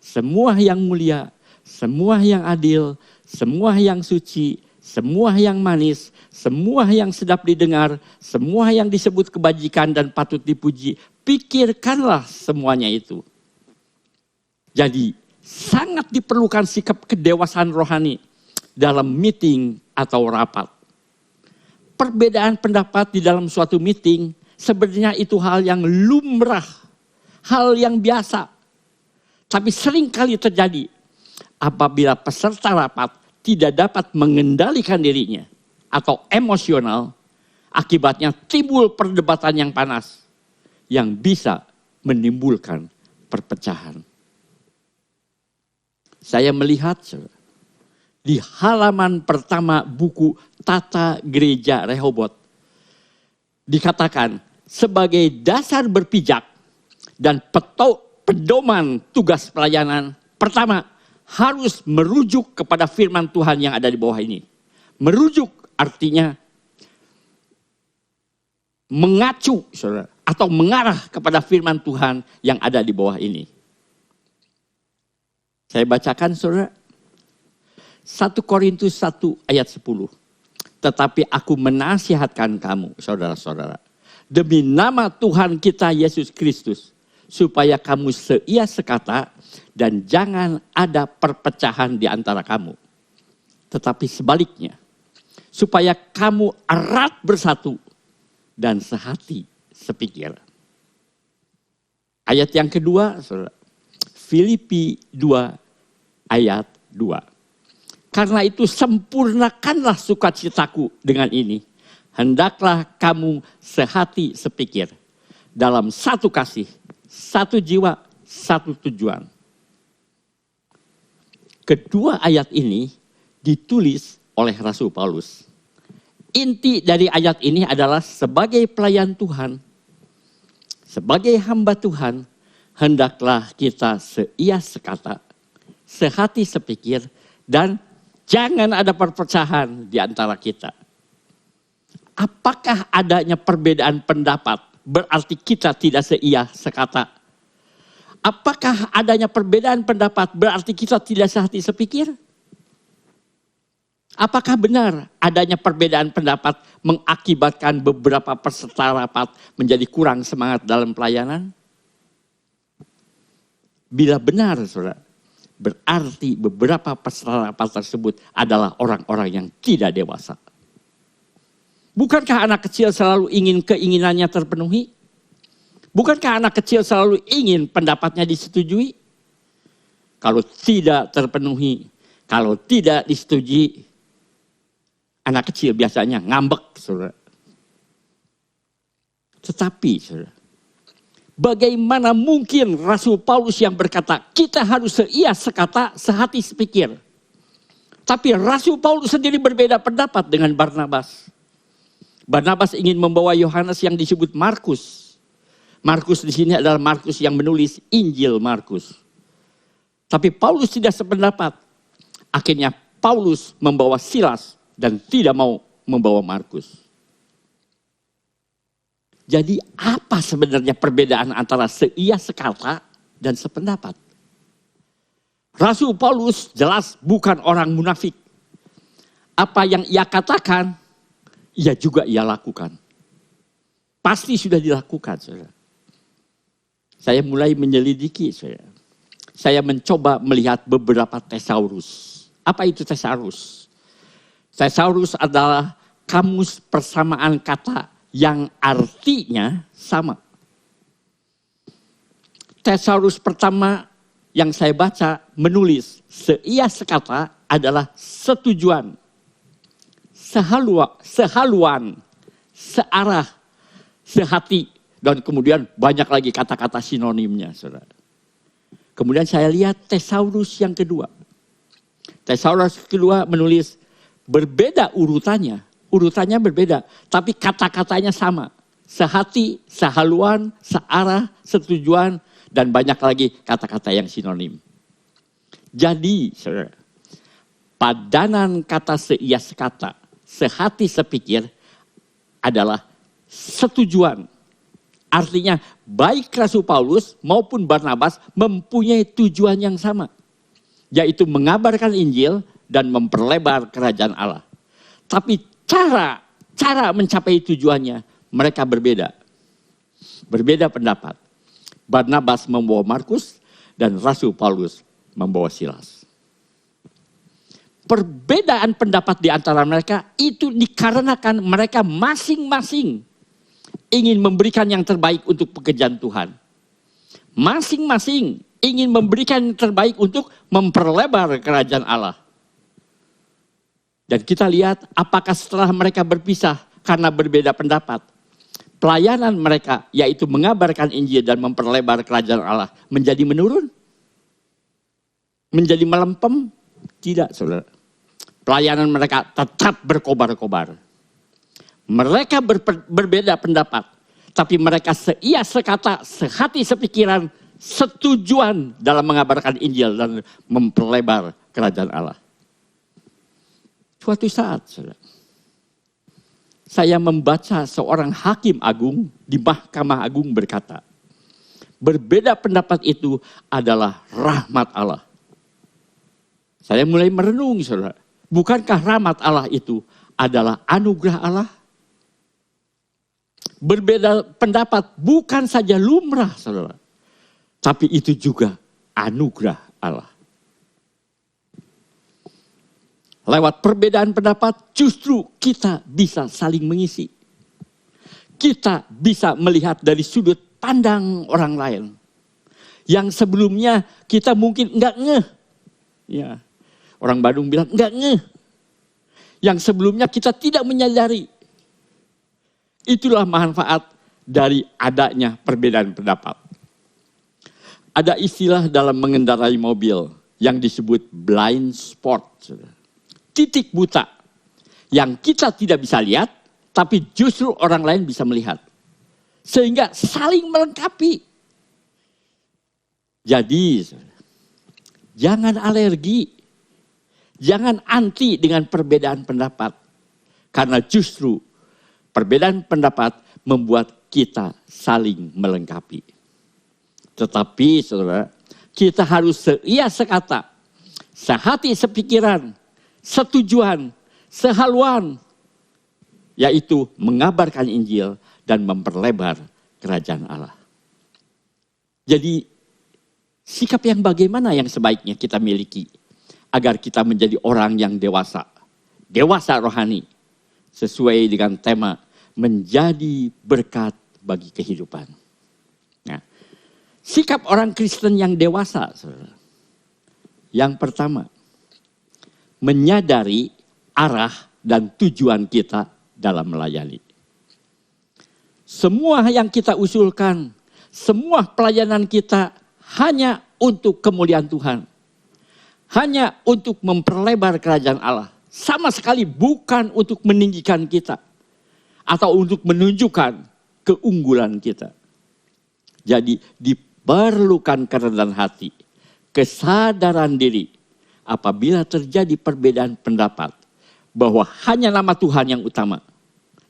semua yang mulia, semua yang adil, semua yang suci, semua yang manis, semua yang sedap didengar, semua yang disebut kebajikan dan patut dipuji, pikirkanlah semuanya itu. Jadi sangat diperlukan sikap kedewasaan rohani dalam meeting atau rapat. Perbedaan pendapat di dalam suatu meeting sebenarnya itu hal yang lumrah, hal yang biasa. Tapi sering kali terjadi apabila peserta rapat tidak dapat mengendalikan dirinya atau emosional, akibatnya timbul perdebatan yang panas yang bisa menimbulkan perpecahan. Saya melihat di halaman pertama buku Tata Gereja Rehobot dikatakan sebagai dasar berpijak dan pedoman tugas pelayanan, pertama harus merujuk kepada firman Tuhan yang ada di bawah ini. Merujuk artinya mengacu saudara, atau mengarah kepada firman Tuhan yang ada di bawah ini. Saya bacakan saudara. 1 Korintus 1 ayat 10. Tetapi aku menasihatkan kamu saudara-saudara, demi nama Tuhan kita Yesus Kristus, supaya kamu seia sekata dan jangan ada perpecahan di antara kamu. Tetapi sebaliknya, supaya kamu erat bersatu dan sehati sepikir. Ayat yang kedua, saudara, Filipi 2 ayat 2. Karena itu sempurnakanlah sukacitaku dengan ini. Hendaklah kamu sehati sepikir dalam satu kasih, satu jiwa, satu tujuan. Kedua ayat ini ditulis oleh Rasul Paulus. Inti dari ayat ini adalah sebagai pelayan Tuhan, sebagai hamba Tuhan, hendaklah kita seia sekata, sehati sepikir, dan jangan ada perpecahan di antara kita. Apakah adanya perbedaan pendapat berarti kita tidak seia sekata? Apakah adanya perbedaan pendapat berarti kita tidak sehati sepikir? Apakah benar adanya perbedaan pendapat mengakibatkan beberapa peserta rapat menjadi kurang semangat dalam pelayanan? Bila benar, saudara, berarti beberapa peserta rapat tersebut adalah orang-orang yang tidak dewasa. Bukankah anak kecil selalu ingin keinginannya terpenuhi? Bukankah anak kecil selalu ingin pendapatnya disetujui? Kalau tidak terpenuhi, kalau tidak disetujui, anak kecil biasanya ngambek, saudara. Tetapi, saudara, bagaimana mungkin Rasul Paulus yang berkata, kita harus seia sekata, sehati sepikir. Tapi Rasul Paulus sendiri berbeda pendapat dengan Barnabas. Barnabas ingin membawa Yohanes yang disebut Markus. Markus di sini adalah Markus yang menulis Injil Markus. Tapi Paulus tidak sependapat. Akhirnya Paulus membawa Silas dan tidak mau membawa Markus. Jadi apa sebenarnya perbedaan antara seia sekata dan sependapat? Rasul Paulus jelas bukan orang munafik. Apa yang ia katakan, ia juga ia lakukan. Pasti sudah dilakukan, saudara. Saya mulai menyelidiki, saudara. Saya mencoba melihat beberapa tesaurus. Apa itu tesaurus? Tesaurus adalah kamus persamaan kata yang artinya sama. Tesaurus pertama yang saya baca menulis seia sekata adalah setujuan, sehaluan, searah, sehati, dan kemudian banyak lagi kata-kata sinonimnya, saudara. Kemudian saya lihat tesaurus yang kedua. Tesaurus kedua menulis berbeda urutannya berbeda, tapi kata-katanya sama. Sehati, sehaluan, searah, setujuan, dan banyak lagi kata-kata yang sinonim. Jadi, saudara, padanan kata seia sekata, sehati sepikir adalah setujuan. Artinya baik Rasul Paulus maupun Barnabas mempunyai tujuan yang sama. Yaitu mengabarkan Injil dan memperlebar kerajaan Allah. Tapi cara mencapai tujuannya mereka berbeda. Berbeda pendapat. Barnabas membawa Markus dan Rasul Paulus membawa Silas. Perbedaan pendapat di antara mereka itu dikarenakan mereka masing-masing ingin memberikan yang terbaik untuk pekerjaan Tuhan. Masing-masing ingin memberikan yang terbaik untuk memperlebar kerajaan Allah. Dan kita lihat apakah setelah mereka berpisah karena berbeda pendapat, pelayanan mereka yaitu mengabarkan Injil dan memperlebar kerajaan Allah menjadi menurun? Menjadi melempem? Tidak, saudara. Pelayanan mereka tetap berkobar-kobar. Mereka berbeda pendapat, tapi mereka seia sekata, sehati sepikiran, setujuan dalam mengabarkan Injil dan memperlebar kerajaan Allah. Suatu saat, saudara, saya membaca seorang hakim agung di Mahkamah Agung berkata, berbeda pendapat itu adalah rahmat Allah. Saya mulai merenung, saudara. Bukankah rahmat Allah itu adalah anugerah Allah? Berbeda pendapat bukan saja lumrah, saudara. Tapi itu juga anugerah Allah. Lewat perbedaan pendapat justru kita bisa saling mengisi. Kita bisa melihat dari sudut pandang orang lain. Yang sebelumnya kita mungkin enggak ngeh. Ya, orang Bandung bilang enggak ngeh. Yang sebelumnya kita tidak menyadari. Itulah manfaat dari adanya perbedaan pendapat. Ada istilah dalam mengendarai mobil yang disebut blind spot. Titik buta yang kita tidak bisa lihat, tapi justru orang lain bisa melihat. Sehingga saling melengkapi. Jadi, jangan alergi. Jangan anti dengan perbedaan pendapat. Karena justru perbedaan pendapat membuat kita saling melengkapi. Tetapi, saudara, kita harus seia sekata, sehati sepikiran, setujuan, sehaluan, yaitu mengabarkan Injil dan memperlebar kerajaan Allah. Jadi, sikap yang bagaimana yang sebaiknya kita miliki agar kita menjadi orang yang dewasa rohani, sesuai dengan tema menjadi berkat bagi kehidupan. Nah, sikap orang Kristen yang dewasa, saudara. Yang pertama, menyadari arah dan tujuan kita dalam melayani. Semua yang kita usulkan, semua pelayanan kita hanya untuk kemuliaan Tuhan. Hanya untuk memperlebar kerajaan Allah. Sama sekali bukan untuk meninggikan kita. Atau untuk menunjukkan keunggulan kita. Jadi diperlukan kerendahan hati, kesadaran diri apabila terjadi perbedaan pendapat bahwa hanya nama Tuhan yang utama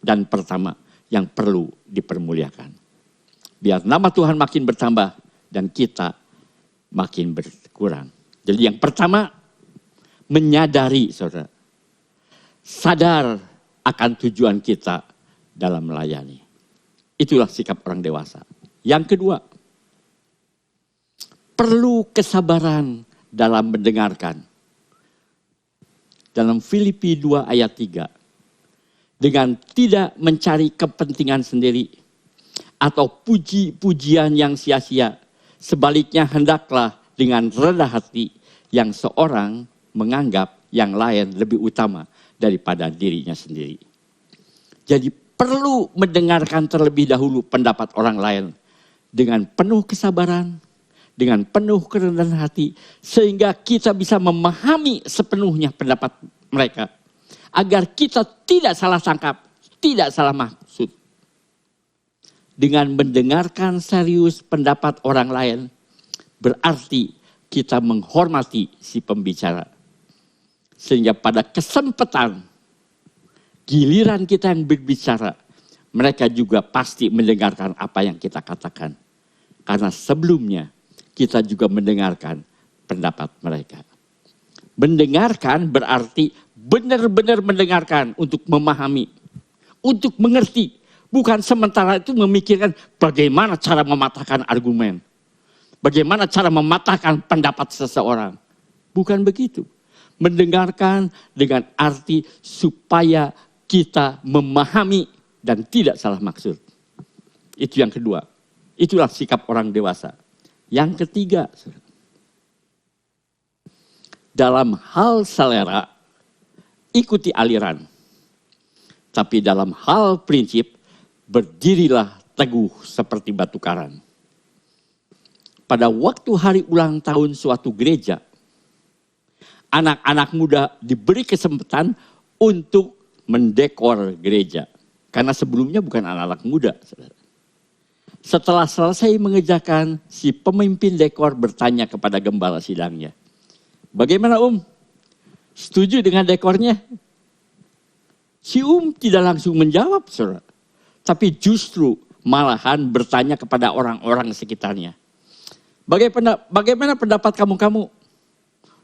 dan pertama yang perlu dipermuliakan. Biar nama Tuhan makin bertambah dan kita makin berkurang. Jadi yang pertama, menyadari, saudara. Sadar akan tujuan kita dalam melayani. Itulah sikap orang dewasa. Yang kedua, perlu kesabaran dalam mendengarkan. Dalam Filipi 2 ayat 3. Dengan tidak mencari kepentingan sendiri atau puji-pujian yang sia-sia. Sebaliknya hendaklah dengan rendah hati yang seorang menganggap yang lain lebih utama daripada dirinya sendiri. Jadi perlu mendengarkan terlebih dahulu pendapat orang lain dengan penuh kesabaran, dengan penuh kerendahan hati, sehingga kita bisa memahami sepenuhnya pendapat mereka, agar kita tidak salah tangkap, tidak salah maksud. Dengan mendengarkan serius pendapat orang lain, berarti kita menghormati si pembicara. Sehingga pada kesempatan giliran kita yang berbicara, mereka juga pasti mendengarkan apa yang kita katakan. Karena sebelumnya kita juga mendengarkan pendapat mereka. Mendengarkan berarti benar-benar mendengarkan untuk memahami, untuk mengerti. Bukan sementara itu memikirkan bagaimana cara mematahkan argumen. Bagaimana cara mematahkan pendapat seseorang. Bukan begitu. Mendengarkan dengan arti supaya kita memahami dan tidak salah maksud. Itu yang kedua. Itulah sikap orang dewasa. Yang ketiga, dalam hal selera, ikuti aliran. Tapi dalam hal prinsip, berdirilah teguh seperti batu karang. Pada waktu hari ulang tahun suatu gereja, anak-anak muda diberi kesempatan untuk mendekor gereja. Karena sebelumnya bukan anak-anak muda. Setelah selesai mengerjakan, si pemimpin dekor bertanya kepada gembala sidangnya, "Bagaimana Setuju dengan dekornya?" Si tidak langsung menjawab, saudara. Tapi justru malahan bertanya kepada orang-orang sekitarnya, Bagaimana pendapat kamu?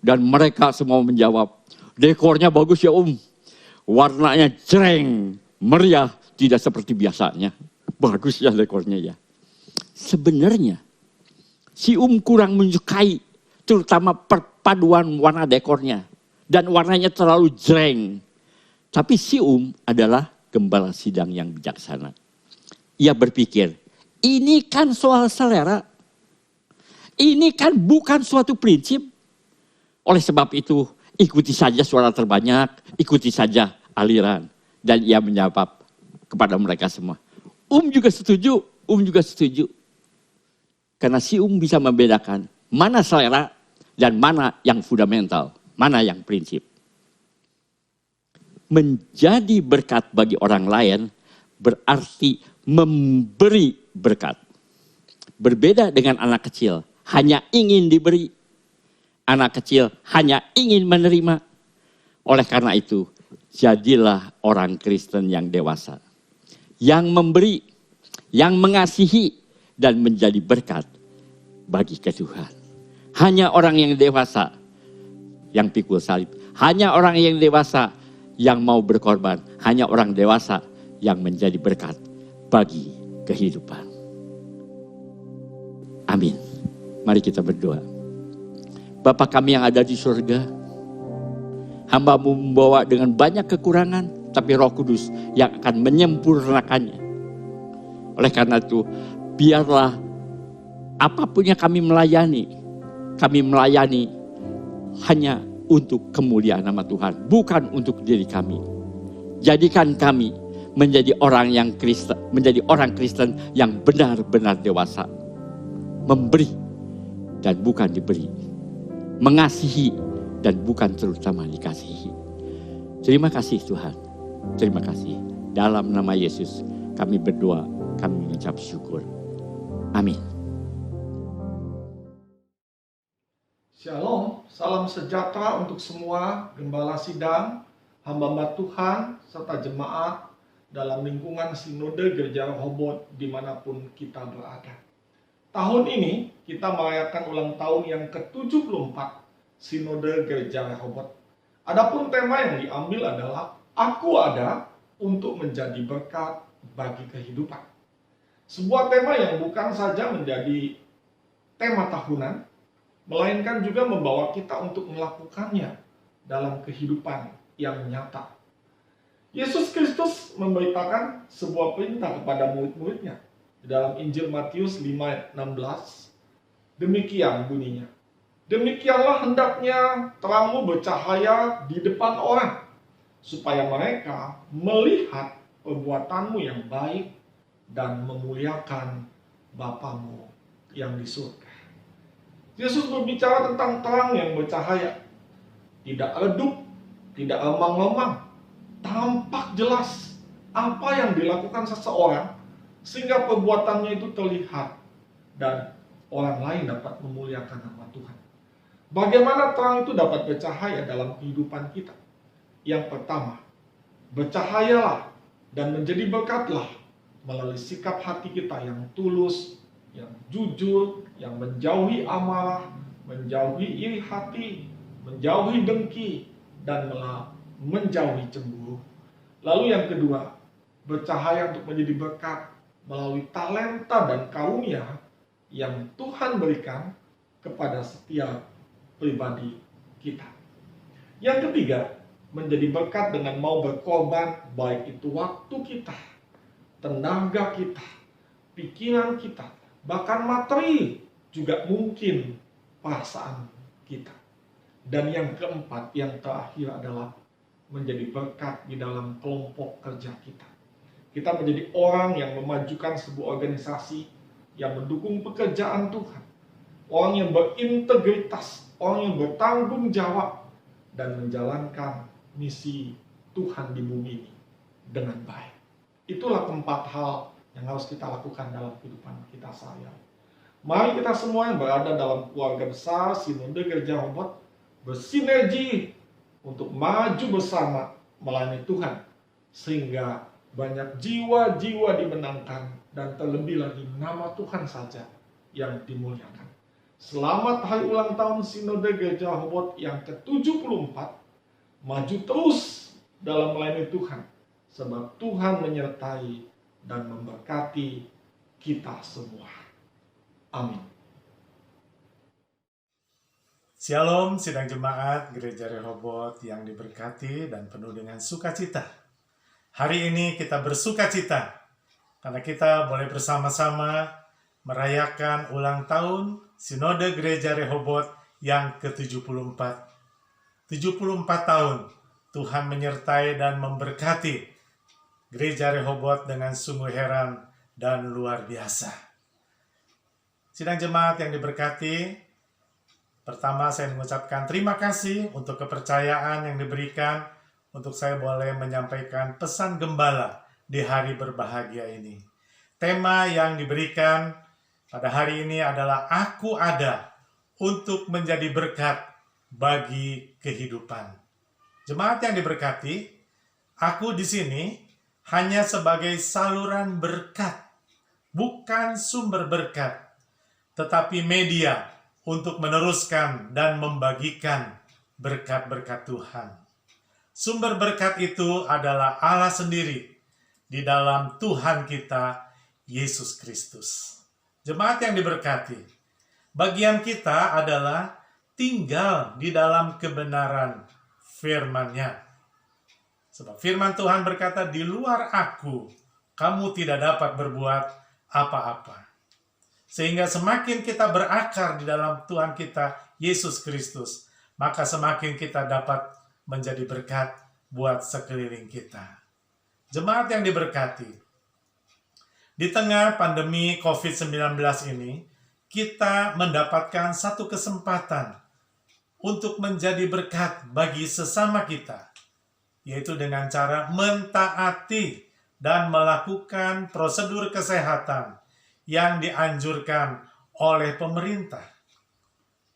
Dan mereka semua menjawab, "Dekornya bagus ya warnanya jreng, meriah, tidak seperti biasanya. Bagus ya dekornya ya." Sebenarnya si kurang menyukai terutama perpaduan warna dekornya. Dan warnanya terlalu jreng. Tapi si adalah gembala sidang yang bijaksana. Ia berpikir, ini kan soal selera. Ini kan bukan suatu prinsip. Oleh sebab itu, ikuti saja suara terbanyak, ikuti saja aliran. Dan ia menjawab kepada mereka semua, juga setuju. Karena si bisa membedakan mana selera dan mana yang fundamental, mana yang prinsip. Menjadi berkat bagi orang lain berarti memberi berkat. Berbeda dengan anak kecil, hanya ingin diberi. Anak kecil hanya ingin menerima. Oleh karena itu, jadilah orang Kristen yang dewasa. Yang memberi, yang mengasihi, dan menjadi berkat bagi Tuhan. Hanya orang yang dewasa yang pikul salib. Hanya orang yang dewasa yang mau berkorban. Hanya orang dewasa yang menjadi berkat bagi kehidupan. Amin. Mari kita berdoa. Bapa kami yang ada di surga, hamba-Mu membawa dengan banyak kekurangan, tapi Roh Kudus yang akan menyempurnakannya. Oleh karena itu, biarlah apapun yang kami melayani hanya untuk kemuliaan nama Tuhan, bukan untuk diri kami. Jadikan kami menjadi orang Kristen yang benar-benar dewasa, memberi dan bukan diberi, mengasihi dan bukan terutama dikasihi. Terima kasih Tuhan, terima kasih. Dalam nama Yesus kami berdoa, kami mengucap syukur. Amin. salam sejahtera untuk semua gembala sidang, hamba-hamba Tuhan, serta jemaat dalam lingkungan Sinode Gereja Rehoboth dimanapun kita berada. Tahun ini kita merayakan ulang tahun yang ke-74 Sinode Gereja Rehoboth. Adapun tema yang diambil adalah Aku Ada untuk menjadi berkat bagi kehidupan. Sebuah tema yang bukan saja menjadi tema tahunan, melainkan juga membawa kita untuk melakukannya dalam kehidupan yang nyata. Yesus Kristus memberitakan sebuah perintah kepada murid-muridnya di dalam Injil Matius 5:16. Demikian bunyinya, demikianlah hendaknya terangmu bercahaya di depan orang, supaya mereka melihat perbuatanmu yang baik dan memuliakan Bapamu yang di surga. Yesus berbicara tentang terang yang bercahaya, tidak redup, tidak remang-remang, tampak jelas apa yang dilakukan seseorang sehingga perbuatannya itu terlihat dan orang lain dapat memuliakan nama Tuhan. Bagaimana terang itu dapat bercahaya dalam kehidupan kita? Yang pertama, bercahayalah dan menjadi berkatlah melalui sikap hati kita yang tulus, yang jujur, yang menjauhi amarah, menjauhi iri hati, menjauhi dengki, dan menjauhi cemburu. Lalu yang kedua, bercahaya untuk menjadi berkat melalui talenta dan karunia yang Tuhan berikan kepada setiap pribadi kita. Yang ketiga, menjadi berkat dengan mau berkorban, baik itu waktu kita, tenaga kita, pikiran kita, bahkan materi, juga mungkin perasaan kita. Dan yang keempat, yang terakhir adalah menjadi berkat di dalam kelompok kerja kita. Kita menjadi orang yang memajukan sebuah organisasi yang mendukung pekerjaan Tuhan. Orang yang berintegritas, orang yang bertanggung jawab, dan menjalankan misi Tuhan di bumi ini dengan baik. Itulah 4 hal yang harus kita lakukan dalam kehidupan kita sehari-hari. Mari kita semua yang berada dalam keluarga besar Sinode Gereja Rehoboth bersinergi untuk maju bersama melayani Tuhan, sehingga banyak jiwa-jiwa dimenangkan dan terlebih lagi nama Tuhan saja yang dimuliakan. Selamat hari ulang tahun Sinode Gereja Rehoboth yang ke-74. Maju terus dalam melayani Tuhan, sebab Tuhan menyertai dan memberkati kita semua. Amin. Shalom sidang jemaat Gereja Rehoboth yang diberkati dan penuh dengan sukacita. Hari ini kita bersukacita karena kita boleh bersama-sama merayakan ulang tahun Sinode Gereja Rehoboth yang ke-74. 74 tahun Tuhan menyertai dan memberkati Gereja Rehoboth dengan sungguh heran dan luar biasa. Sidang jemaat yang diberkati, pertama saya mengucapkan terima kasih untuk kepercayaan yang diberikan untuk saya boleh menyampaikan pesan gembala di hari berbahagia ini. Tema yang diberikan pada hari ini adalah Aku Ada untuk menjadi berkat bagi kehidupan. Jemaat yang diberkati, aku di sini hanya sebagai saluran berkat, bukan sumber berkat, tetapi media untuk meneruskan dan membagikan berkat-berkat Tuhan. Sumber berkat itu adalah Allah sendiri di dalam Tuhan kita, Yesus Kristus. Jemaat yang diberkati, bagian kita adalah tinggal di dalam kebenaran firman-Nya. Sebab firman Tuhan berkata, di luar aku, kamu tidak dapat berbuat apa-apa. Sehingga semakin kita berakar di dalam Tuhan kita, Yesus Kristus, maka semakin kita dapat menjadi berkat buat sekeliling kita. Jemaat yang diberkati, di tengah pandemi COVID-19 ini, kita mendapatkan satu kesempatan untuk menjadi berkat bagi sesama kita, yaitu dengan cara mentaati dan melakukan prosedur kesehatan yang dianjurkan oleh pemerintah.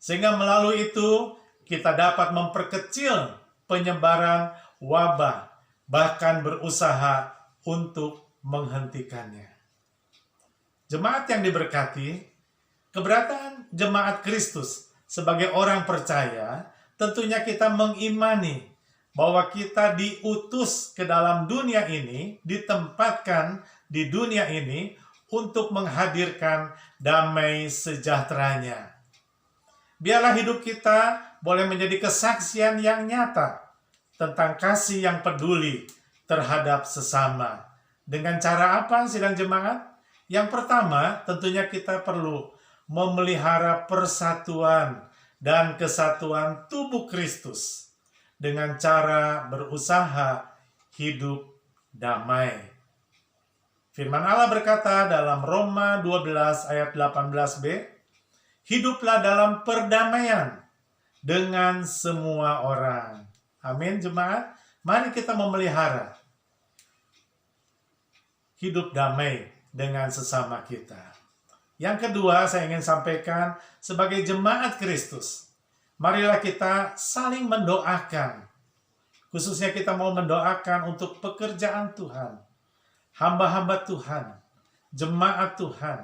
Sehingga melalui itu kita dapat memperkecil penyebaran wabah, bahkan berusaha untuk menghentikannya. Jemaat yang diberkati, keberadaan jemaat Kristus sebagai orang percaya, tentunya kita mengimani bahwa kita diutus ke dalam dunia ini, ditempatkan di dunia ini untuk menghadirkan damai sejahteranya. Biarlah hidup kita boleh menjadi kesaksian yang nyata tentang kasih yang peduli terhadap sesama. Dengan cara apa, sidang jemaat? Yang pertama, tentunya kita perlu memelihara persatuan dan kesatuan tubuh Kristus dengan cara berusaha hidup damai. Firman Allah berkata dalam Roma 12 ayat 18b, hiduplah dalam perdamaian dengan semua orang. Amin, jemaat. Mari kita memelihara hidup damai dengan sesama kita. Yang kedua, saya ingin sampaikan sebagai jemaat Kristus, marilah kita saling mendoakan. Khususnya kita mau mendoakan untuk pekerjaan Tuhan, hamba-hamba Tuhan, jemaat Tuhan.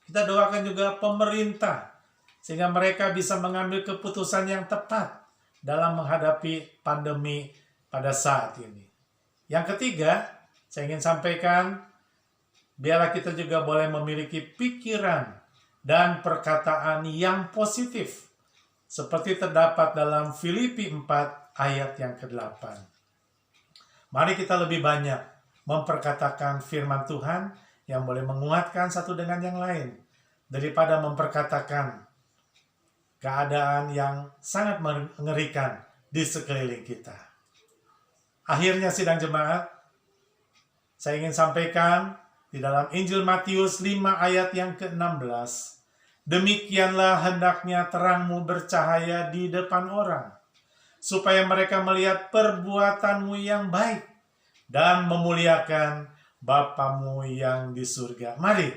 Kita doakan juga pemerintah, sehingga mereka bisa mengambil keputusan yang tepat dalam menghadapi pandemi pada saat ini. Yang ketiga, saya ingin sampaikan, biarlah kita juga boleh memiliki pikiran dan perkataan yang positif, seperti terdapat dalam Filipi 4 ayat yang ke-8. Mari kita lebih banyak memperkatakan firman Tuhan yang boleh menguatkan satu dengan yang lain, daripada memperkatakan keadaan yang sangat mengerikan di sekeliling kita. Akhirnya sidang jemaat, saya ingin sampaikan di dalam Injil Matius 5 ayat yang ke-16, demikianlah hendaknya terangmu bercahaya di depan orang, supaya mereka melihat perbuatanmu yang baik dan memuliakan Bapamu yang di surga. Mari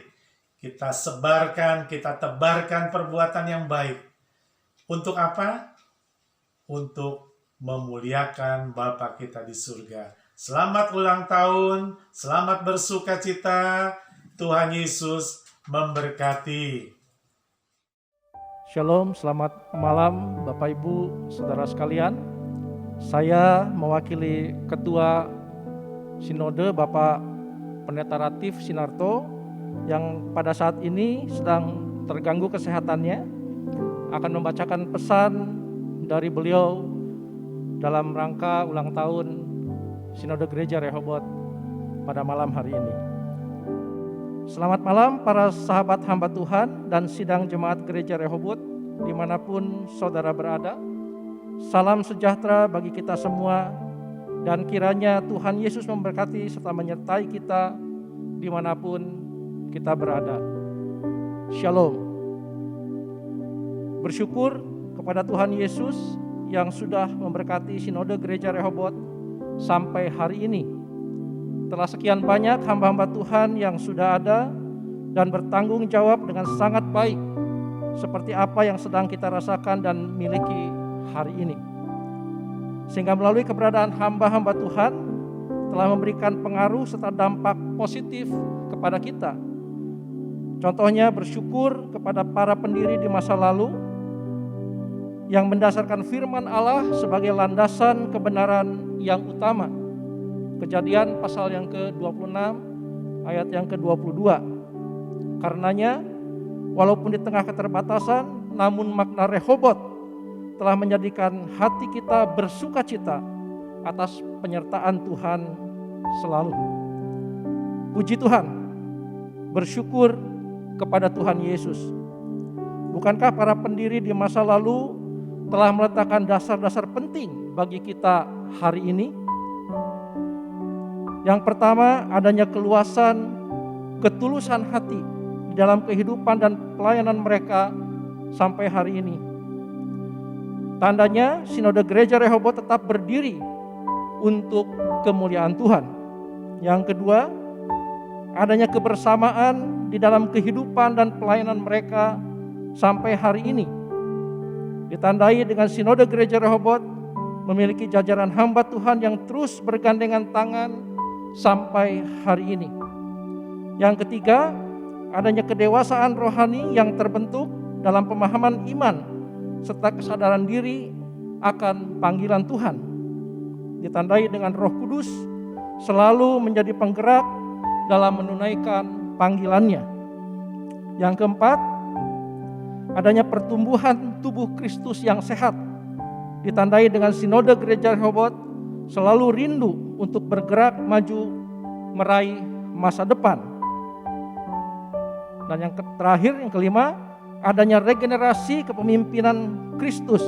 kita sebarkan, kita tebarkan perbuatan yang baik. Untuk apa? Untuk memuliakan Bapa kita di surga. Selamat ulang tahun, selamat bersuka cita, Tuhan Yesus memberkati. Shalom, selamat malam Bapak Ibu, Saudara sekalian. Saya mewakili Ketua Sinode Bapak Pendeta Ratif Sinarto yang pada saat ini sedang terganggu kesehatannya, akan membacakan pesan dari beliau dalam rangka ulang tahun Sinode Gereja Rehoboth pada malam hari ini. Selamat malam para sahabat hamba Tuhan dan sidang jemaat Gereja Rehoboth dimanapun saudara berada. Salam sejahtera bagi kita semua dan kiranya Tuhan Yesus memberkati serta menyertai kita dimanapun kita berada. Shalom. Bersyukur kepada Tuhan Yesus yang sudah memberkati Sinode Gereja Rehoboth sampai hari ini. Telah sekian banyak hamba-hamba Tuhan yang sudah ada dan bertanggung jawab dengan sangat baik seperti apa yang sedang kita rasakan dan miliki hari ini. Sehingga melalui keberadaan hamba-hamba Tuhan telah memberikan pengaruh serta dampak positif kepada kita. Contohnya bersyukur kepada para pendiri di masa lalu yang mendasarkan firman Allah sebagai landasan kebenaran yang utama. Kejadian pasal yang ke-26 ayat yang ke-22. Karenanya walaupun di tengah keterbatasan, namun makna Rehoboth telah menjadikan hati kita bersukacita atas penyertaan Tuhan selalu. Puji Tuhan, bersyukur kepada Tuhan Yesus. Bukankah para pendiri di masa lalu telah meletakkan dasar-dasar penting bagi kita hari ini? Yang pertama, adanya keluasan, ketulusan hati di dalam kehidupan dan pelayanan mereka sampai hari ini. Tandanya Sinode Gereja Rehoboth tetap berdiri untuk kemuliaan Tuhan. Yang kedua, adanya kebersamaan di dalam kehidupan dan pelayanan mereka sampai hari ini. ditandai dengan Sinode Gereja Rehoboth memiliki jajaran hamba Tuhan yang terus bergandengan tangan sampai hari ini. Yang ketiga, adanya kedewasaan rohani yang terbentuk dalam pemahaman iman serta kesadaran diri akan panggilan Tuhan. Ditandai dengan Roh Kudus selalu menjadi penggerak dalam menunaikan panggilannya. Yang keempat, adanya pertumbuhan tubuh Kristus yang sehat, ditandai dengan Sinode Gereja Rehoboth selalu rindu untuk bergerak maju meraih masa depan. Dan yang terakhir, yang kelima, adanya regenerasi kepemimpinan Kristus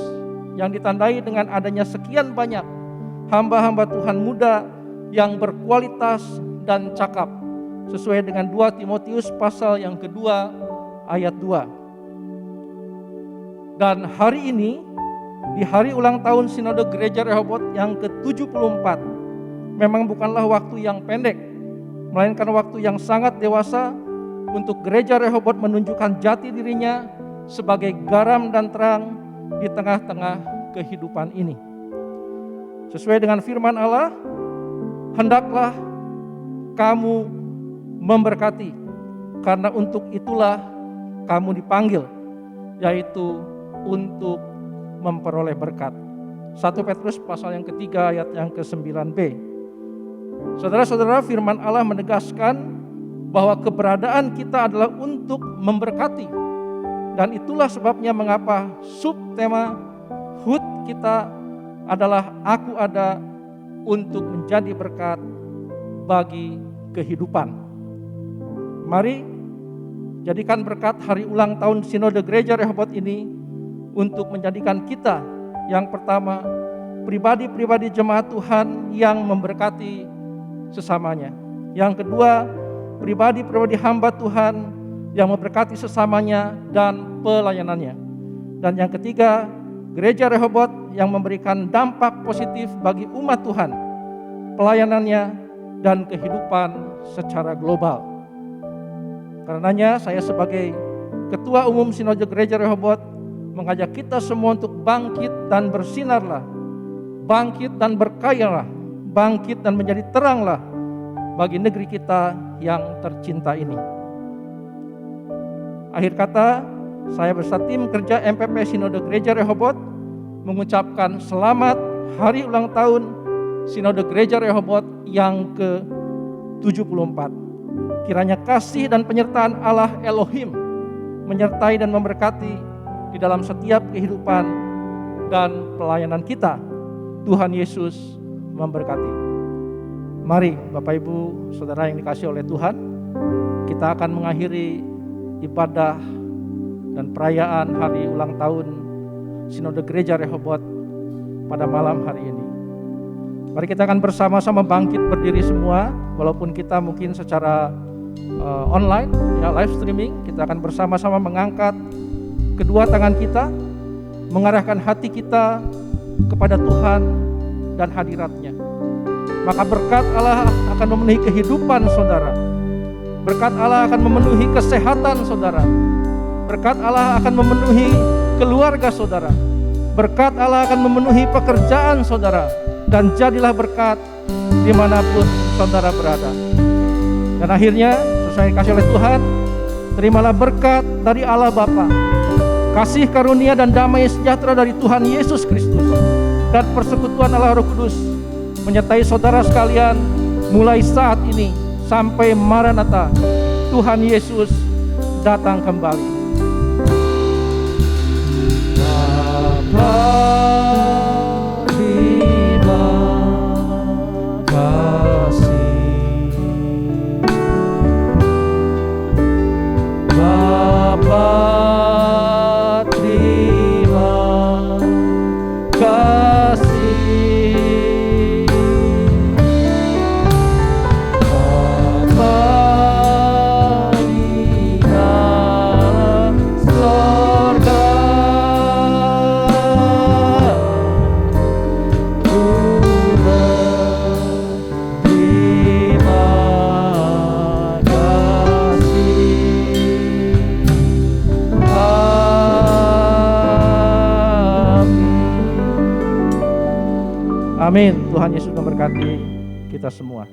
yang ditandai dengan adanya sekian banyak hamba-hamba Tuhan muda yang berkualitas dan cakap, sesuai dengan 2 Timotius pasal yang kedua ayat 2. Dan hari ini, di hari ulang tahun Sinode Gereja Rehoboth yang ke-74, memang bukanlah waktu yang pendek, melainkan waktu yang sangat dewasa untuk Gereja Rehoboth menunjukkan jati dirinya sebagai garam dan terang di tengah-tengah kehidupan ini. Sesuai dengan firman Allah, hendaklah kamu memberkati, karena untuk itulah kamu dipanggil, yaitu untuk memperoleh berkat. 1 Petrus pasal yang ketiga ayat yang ke-9b. Saudara-saudara, firman Allah menegaskan bahwa keberadaan kita adalah untuk memberkati. Dan itulah sebabnya mengapa subtema HUT kita adalah Aku Ada untuk menjadi berkat bagi kehidupan. Mari jadikan berkat hari ulang tahun Sinode Gereja Rehoboth ini untuk menjadikan kita yang pertama pribadi-pribadi jemaat Tuhan yang memberkati sesamanya. Yang kedua, pribadi-pribadi hamba Tuhan yang memberkati sesamanya dan pelayanannya. Dan yang ketiga, Gereja Rehoboth yang memberikan dampak positif bagi umat Tuhan, pelayanannya dan kehidupan secara global. Karenanya saya sebagai Ketua Umum Sinode Gereja Rehoboth mengajak kita semua untuk bangkit dan bersinarlah, bangkit dan berkayalah, bangkit dan menjadi teranglah bagi negeri kita yang tercinta ini. Akhir kata, saya beserta tim kerja MPP Sinode Gereja Rehoboth mengucapkan selamat hari ulang tahun Sinode Gereja Rehoboth yang ke-74. Kiranya kasih dan penyertaan Allah Elohim menyertai dan memberkati di dalam setiap kehidupan dan pelayanan kita. Tuhan Yesus memberkati. Mari Bapak Ibu Saudara yang dikasihi oleh Tuhan, kita akan mengakhiri ibadah dan perayaan hari ulang tahun Sinode Gereja Rehoboth pada malam hari ini. Mari kita akan bersama-sama bangkit berdiri semua, walaupun kita mungkin secara online, ya live streaming, kita akan bersama-sama mengangkat kedua tangan kita, mengarahkan hati kita kepada Tuhan dan hadirat-Nya. Maka berkat Allah akan memenuhi kehidupan saudara. Berkat Allah akan memenuhi kesehatan saudara. Berkat Allah akan memenuhi keluarga saudara. Berkat Allah akan memenuhi pekerjaan saudara. Dan jadilah berkat dimanapun saudara berada. Dan akhirnya, sesuai dikasih oleh Tuhan, terimalah berkat dari Allah Bapa, kasih karunia dan damai sejahtera dari Tuhan Yesus Kristus, dan persekutuan Allah Roh Kudus menyertai saudara sekalian mulai saat ini sampai Maranatha, Tuhan Yesus datang kembali. Amin. Tuhan Yesus memberkati kita semua.